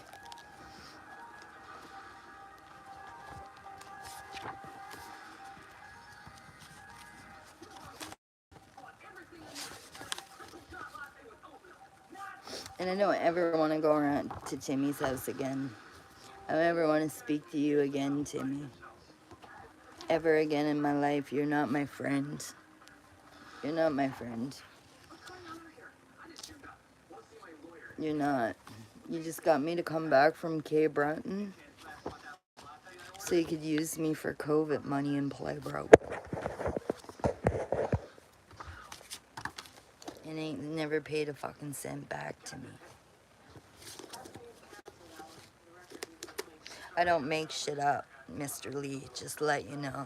And I don't ever want to go around to Timmy's house again. I don't ever want to speak to you again, Timmy. Ever again in my life. You're not my friend. You're not my friend. You're not. You just got me to come back from Cape Breton so you could use me for COVID money and play broke. And ain't never paid a fucking cent back to me. I don't make shit up, Mr. Lee, just to let you know.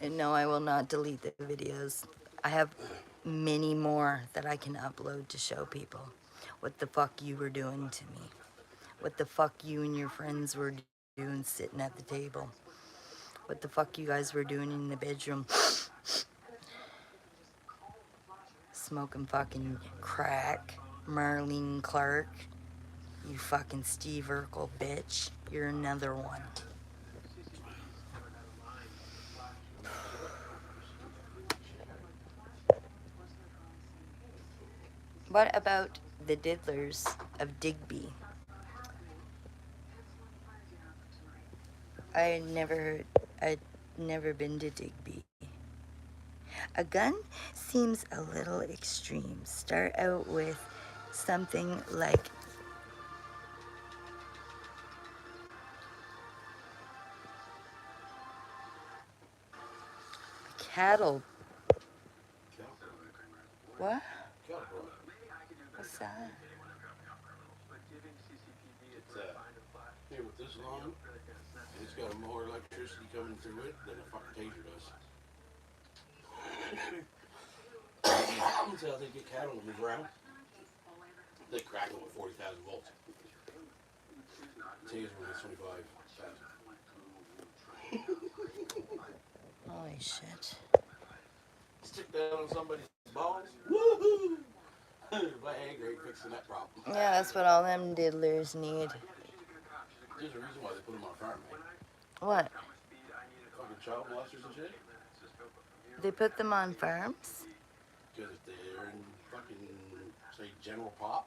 And no, I will not delete the videos. I have many more that I can upload to show people what the fuck you were doing to me. What the fuck you and your friends were doing sitting at the table. What the fuck you guys were doing in the bedroom. Smoking fucking crack. Marlene Clark. You fucking Steve Urkel bitch. You're another one. What about the diddlers of Digby? I'd never been to Digby. A gun seems a little extreme. Start out with something like cattle. What? What's that? It's here with this long, and it's got more electricity coming through it than a fucking taser does. That's how they get cattle to move around. They crack them with 40,000 volts. Taser when it's 25,000. Holy shit. Stick that on somebody's balls. Woohoo! Viagra ain't fixing that problem. Yeah, that's what all them diddlers need. There's a reason why they put them on a farm, man. What? Fucking child molesters and shit. They put them on farms? Because if they're in fucking, say, general pop.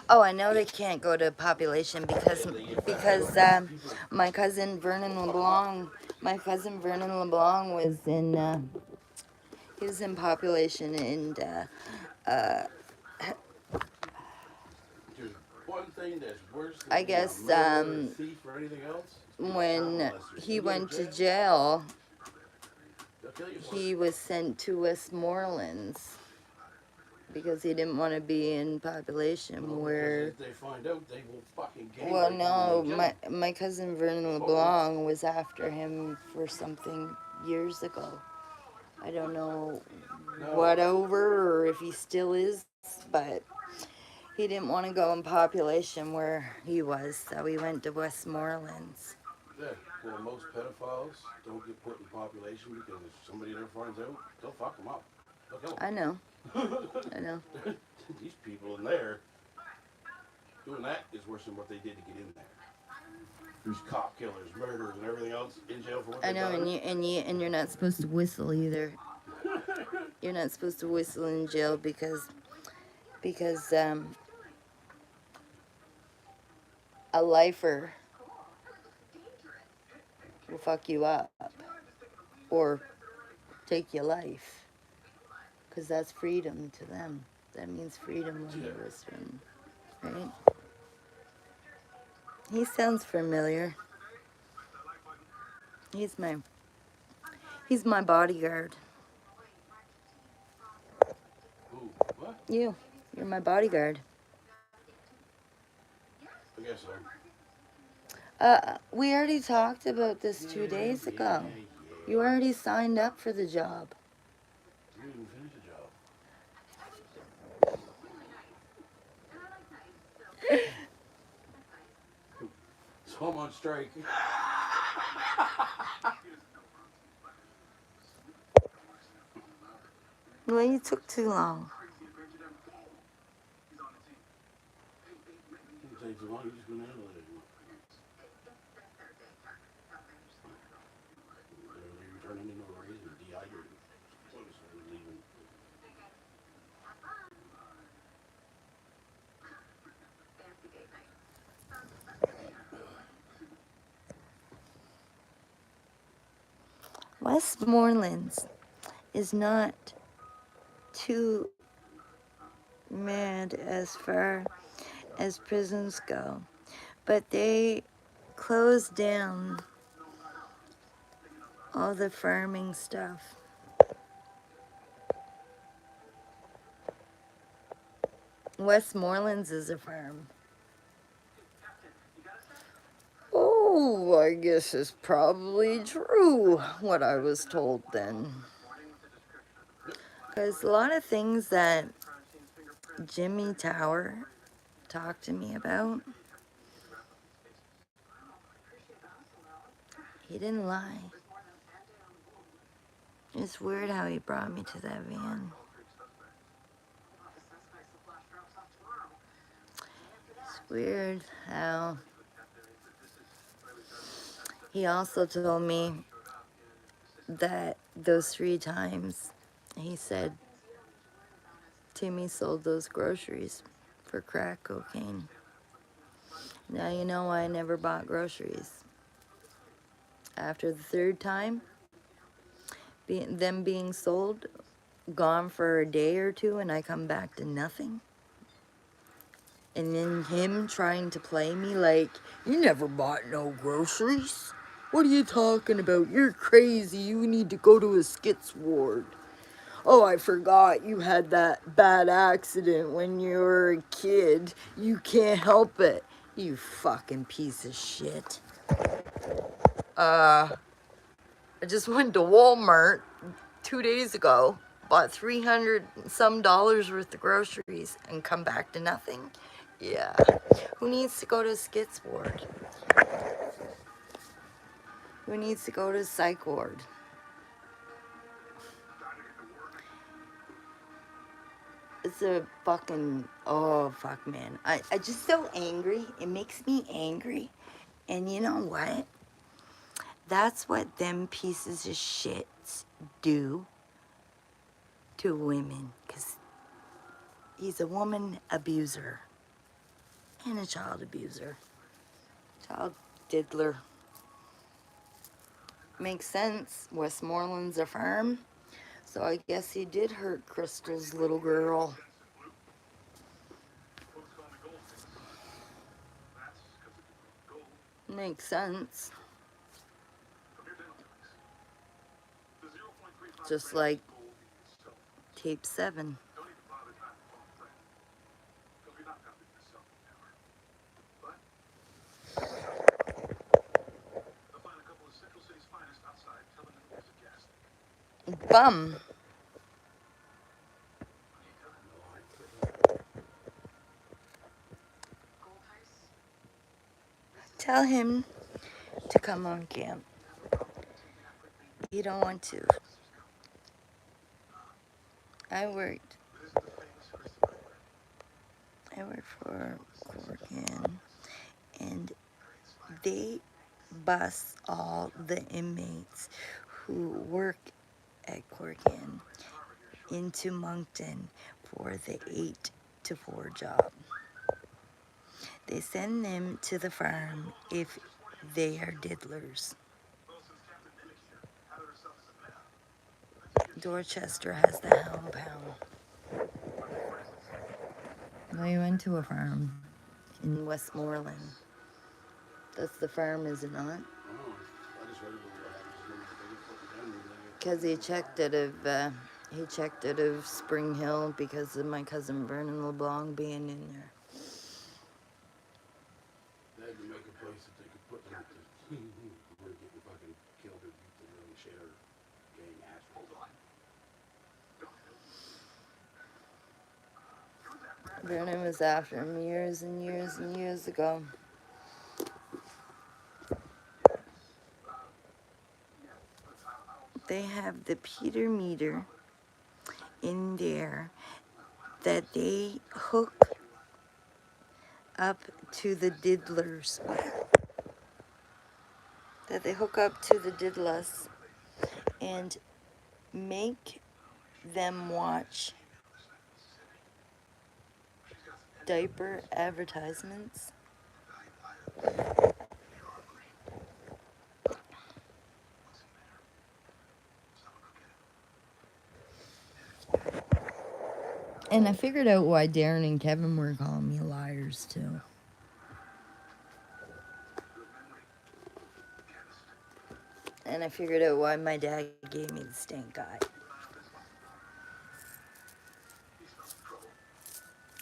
Oh, I know they can't go to population because my cousin Vernon LeBlanc was in he was in population, and There's one thing that's worse than I being a guess murderer, thief, or anything else. when he went to jail, They'll kill you for it. he was sent to Westmorelands because he didn't want to be in population Well, where. because if they find out, they will fucking gang Well, rape no, him and kill him. my cousin Vernon LeBlanc was after him for something years ago. I don't know what over or if he still is, but he didn't want to go in population where he was, so he went to Westmorelands. Yeah, well, most pedophiles don't get put in population because if somebody there finds out, they'll fuck them up. They'll kill them. I know. I know. These people in there doing that is worse than what they did to get in there. There's cop killers, murderers, and everything else in jail for what I they've know, done. and you're not supposed to whistle either. You're not supposed to whistle in jail because a lifer will fuck you up or take your life, because that's freedom to them. That means freedom when you listen, right? He sounds familiar. He's my bodyguard. Ooh, what? You're my bodyguard. I guess so. We already talked about this 2 days ago. You already signed up for the job. You didn't finish the job. So I'm on strike. Well, you took too long. Didn't take too long, you just couldn't handle it anymore. They were turning into a raise and dehydrated. So I was leaving. Westmorelands is not too mad as far as prisons go, but they closed down all the farming stuff. Westmorelands is a farm. Oh, I guess it's probably true what I was told then. Because a lot of things that Jimmy Tower talked to me about, he didn't lie. It's weird how he brought me to that van. It's weird how he also told me that those 3 times he said Timmy sold those groceries for crack cocaine. Now you know why I never bought groceries. After the 3rd time, them being sold, gone for a day or 2, and I come back to nothing. And then him trying to play me like, you never bought no groceries. What are you talking about? You're crazy. You need to go to a skits ward. Oh, I forgot you had that bad accident when you were a kid. You can't help it. You fucking piece of shit. I just went to Walmart 2 days ago, bought $300 some worth of groceries, and come back to nothing. Yeah. Who needs to go to skits ward? Who needs to go to psych ward? It's a fucking, oh fuck, man. I just so angry. It makes me angry. And you know what? That's what them pieces of shit do to women. Because he's a woman abuser and a child abuser. Child diddler. Makes sense. Westmoreland's a farm. So I guess he did hurt Crystal's little girl. Makes sense. Just like tape 7. Bum. Tell him to come on camp. He don't want to. I worked for Corgan, and they bus all the inmates who work at Corgan into Moncton for the 8 to 4 job. They send them to the farm if they are diddlers. Dorchester has the Hound Pound. We went to a farm in Westmoreland. That's the farm, is it not? Because he checked it of Spring Hill because of my cousin Vernon LeBlanc being in there. They had to make a place that they could put them to we're getting fucking killed or beat the living shit or getting assholes. Vernon was after him years and years and years ago. They have the Peter meter in there that they hook up to the diddlers. That they hook up to the diddlers and make them watch diaper advertisements. And I figured out why Darren and Kevin were calling me liars too. And I figured out why my dad gave me the stink eye.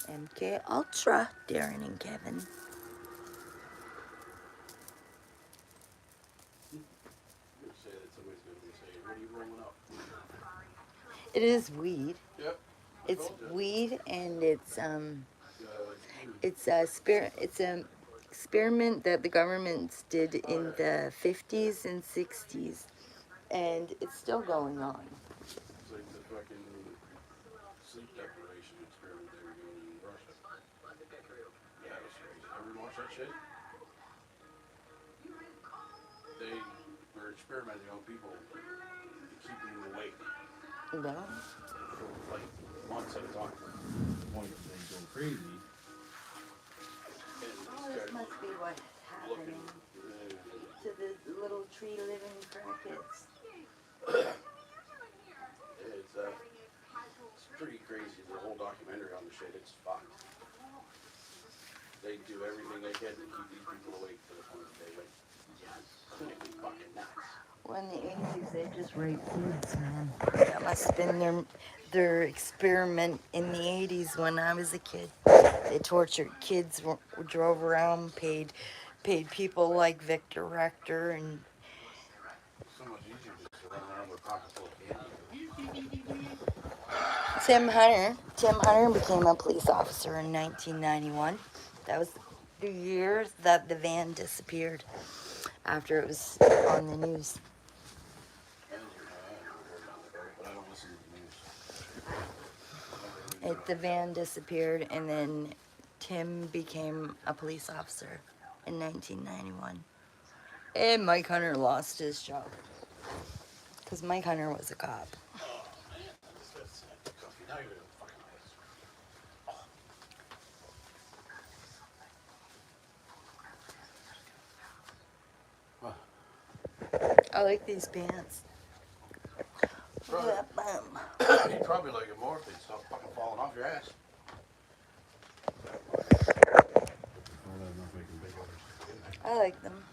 MK Ultra, Darren and Kevin. It is weed. Yep. It's weed, and it's a experiment that the governments did in the 50s and 60s, and it's still going on. It's like the fucking sleep deprivation experiment they were doing in Russia. Yeah, it was crazy. Ever watch that shit? They were experimenting on people to keep them awake. Well, For like months at a time. To the point of them going crazy. this must be what's happening to the little tree living crackheads. It's pretty crazy. The whole documentary on the shit, it's fucked. They do everything they can to keep these people awake to the point that they went clinically fucking nuts. Well, in the 80s, they just raped kids, man. That must have been their experiment in the 80s when I was a kid. They tortured kids, drove around, paid people like Victor Rector and So much easier just to run around with a pocket full of candy. Tim Hunter. Tim Hunter became a police officer in 1991. That was the year that the van disappeared after it was on the news. The van disappeared, and then Tim became a police officer in 1991. And Mike Hunter lost his job because Mike Hunter was a cop. Oh man, that's coffee. Now you're gonna fucking piss. I like these pants. Right. Yeah, bum. You'd probably like it more if they'd stop fucking falling off your ass. I like them.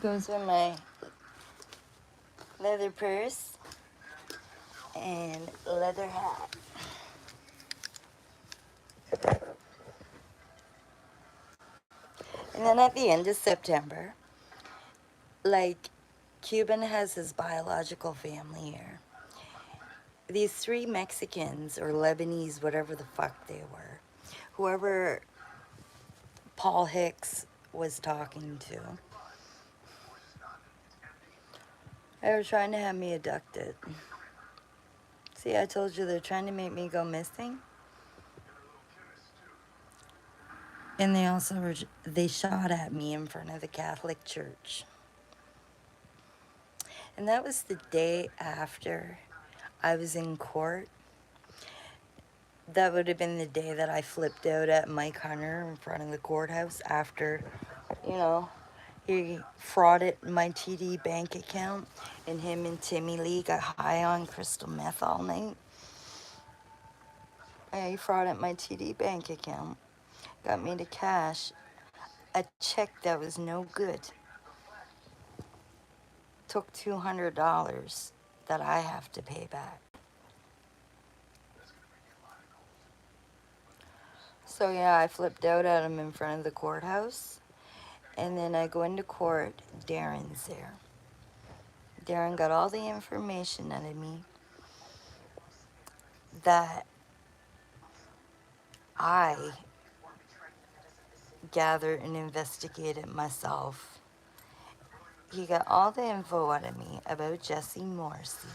Those are my leather purse and leather hat. And then at the end of September, like, Cuban has his biological family here. These 3 Mexicans or Lebanese, whatever the fuck they were, whoever Paul Hicks was talking to, they were trying to have me abducted. See, I told you they're trying to make me go missing. And they also they shot at me in front of the Catholic Church. And that was the day after I was in court. That would have been the day that I flipped out at Mike Hunter in front of the courthouse after, you know, he frauded my TD bank account, and him and Timmy Lee got high on crystal meth all night. Yeah, he frauded my TD bank account. Got me to cash a check that was no good. Took $200 that I have to pay back. So yeah, I flipped out at him in front of the courthouse. And then I go into court, Darren's there. Darren got all the information out of me that I gathered and investigated myself. He got all the info out of me about Jesse Morrissey.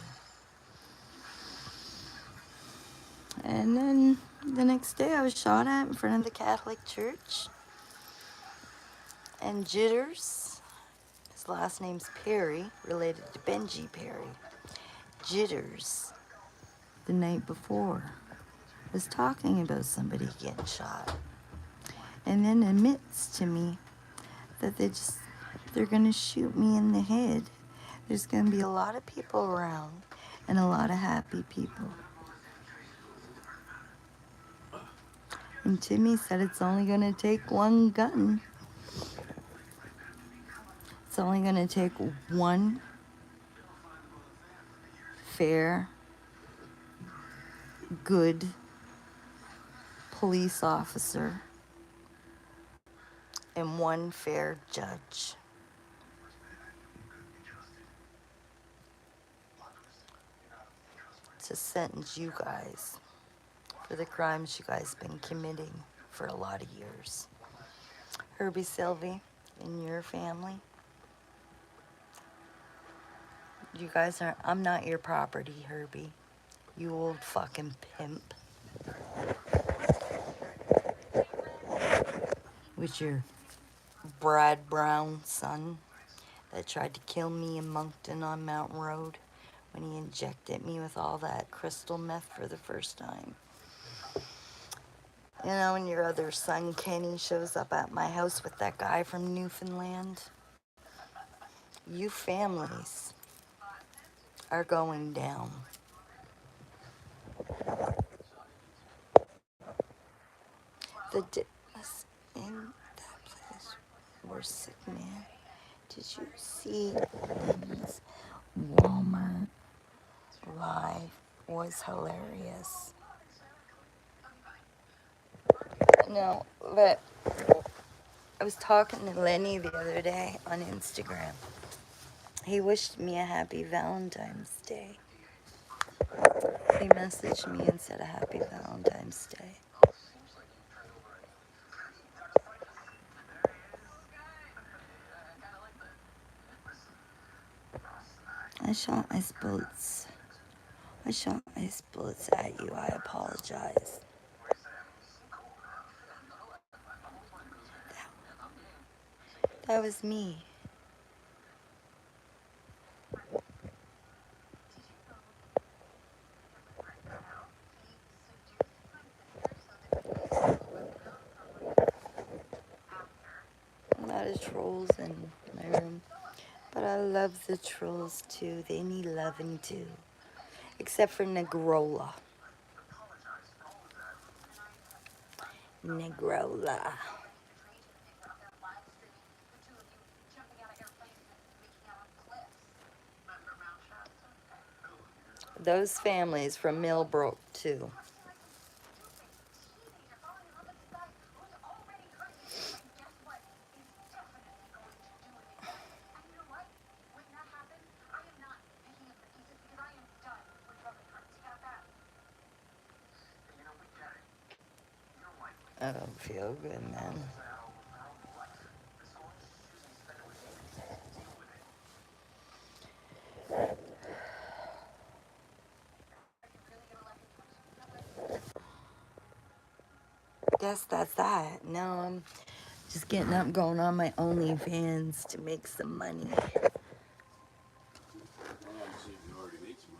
And then the next day I was shot at in front of the Catholic Church. And Jitters, his last name's Perry, related to Benji Perry. Jitters, the night before, was talking about somebody getting shot. And then admits to me that they're gonna shoot me in the head. There's gonna be a lot of people around and a lot of happy people. And Timmy said it's only gonna take one gun. It's only gonna take one fair, good police officer and one fair judge. To sentence you guys for the crimes you guys been committing for a lot of years. Herbie Sylvie and your family. You guys aren't, I'm not your property, Herbie. You old fucking pimp. With your Brad Brown son that tried to kill me in Moncton on Mountain Road when he injected me with all that crystal meth for the first time. You know, when your other son, Kenny, shows up at my house with that guy from Newfoundland. You families are going down. The deaths in that place were sick, man. Did you see Lynn's Walmart live? Was hilarious. No, but I was talking to Lenny the other day on Instagram. He wished me a happy Valentine's Day. He messaged me and said a happy Valentine's Day. I shot ice bullets. I shot ice bullets at you. I apologize. That was me. A lot of trolls in my room. But I love the trolls too. They need loving too. Except for Negrola. Negrola. Those families from Millbrook too. I don't feel good, man. Guess that's that. Now I'm just getting up, going on my OnlyFans to make some money. Well, I'd see if you already made some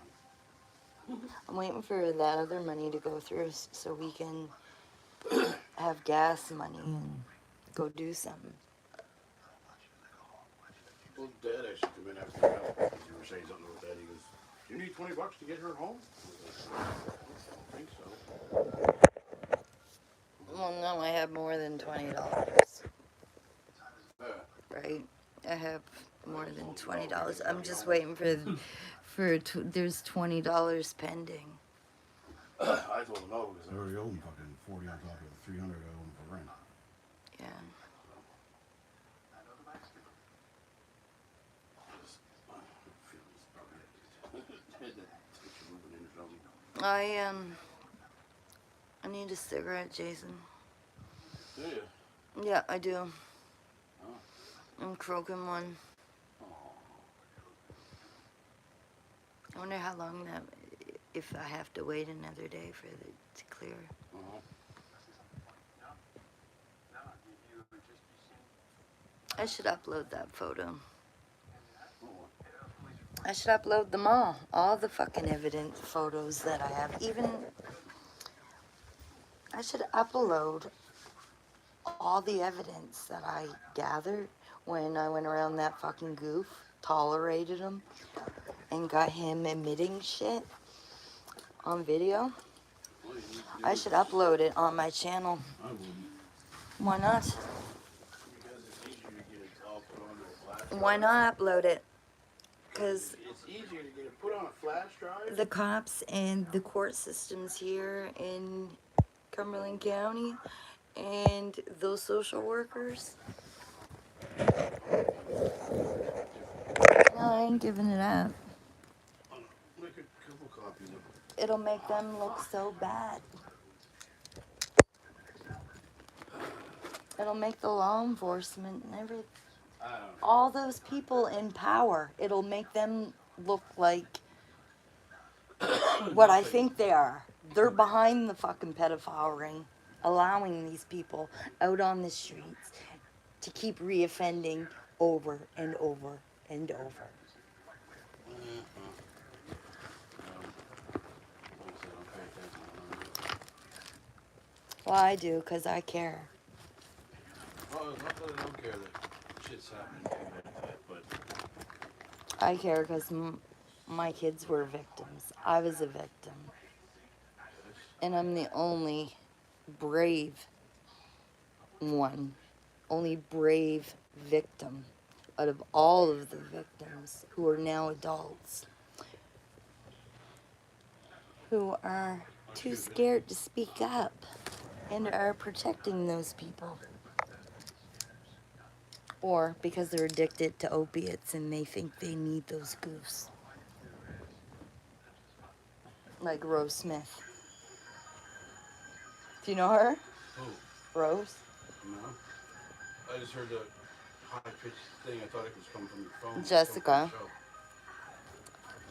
money. I'm waiting for that other money to go through so we can have gas money and go do something. Well, Dad actually come in after that because you were saying something with Dad. He goes, "You need $20 to get her home?" I don't think so. Well, no, I have more than $20. Right? I have more than $20. I'm just waiting for there's $20 pending. I told him no because I already owe him fucking 40 on top of the 300 I owe him for rent. Yeah. I need a cigarette, Jason. Do you? Yeah, I do. Oh. I'm croaking one. I wonder how long that, if I have to wait another day for it to clear. I should upload that photo. I should upload them all the fucking evidence photos that I have. Even, I should upload all the evidence that I gathered when I went around that fucking goof, tolerated him, and got him admitting shit on video. I should upload it on my channel. I wouldn't. Why not? Because it's easier to get it all put onto a flash drive. Why not upload it? Because it's easier to get it put on a flash drive. the cops and the court systems here in Cumberland County and those social workers. No, I ain't giving it up. Make a couple copies of it. It'll make them look so bad. It'll make the law enforcement and everything, all those people in power, it'll make them look like what I think they are. They're behind the fucking pedophile ring, allowing these people out on the streets to keep reoffending over and over and over. Well, I do, because I care. Well, not that I don't care that shit's happening like that, but I care because my kids were victims. I was a victim. And I'm the only brave one, only brave victim out of all of the victims who are now adults, who are too scared to speak up and are protecting those people. Or because they're addicted to opiates and they think they need those goofs. Like Rose Smith. Do you know her? Who? Rose? No. I just heard the high-pitched thing. I thought it was coming from your phone. Jessica.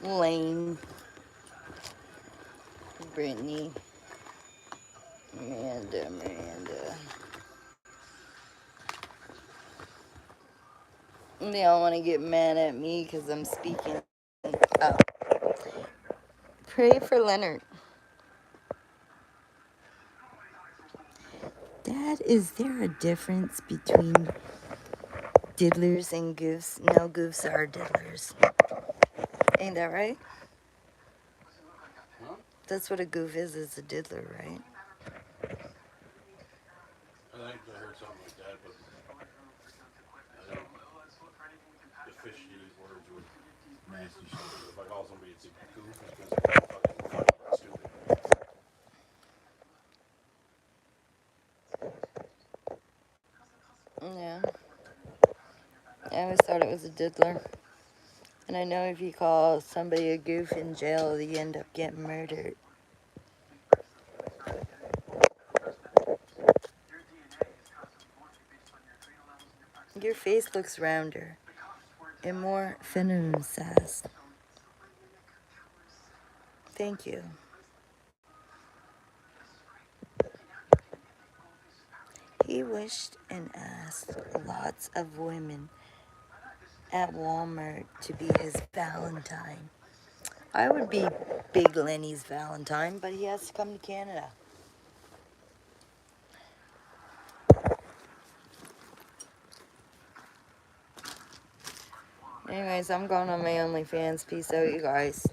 Lane, Brittany, Miranda. They all want to get mad at me because I'm speaking. Oh. Pray for Leonard. Dad, is there a difference between diddlers and goofs? No, goofs are diddlers. Ain't that right? Huh? That's what a goof is a diddler, right? I think I heard something like that, but I think the fishy words with nasty shit. If I call somebody it's a goof, it's because they're fucking funny and stupid. Yeah. I always thought it was a diddler. And I know if you call somebody a goof in jail, you end up getting murdered. Your face looks rounder and more feminine sass. Thank you. He wished and asked lots of women at Walmart to be his Valentine. I would be Big Lenny's Valentine, but he has to come to Canada. Anyways, I'm going on my OnlyFans. Peace out, you guys.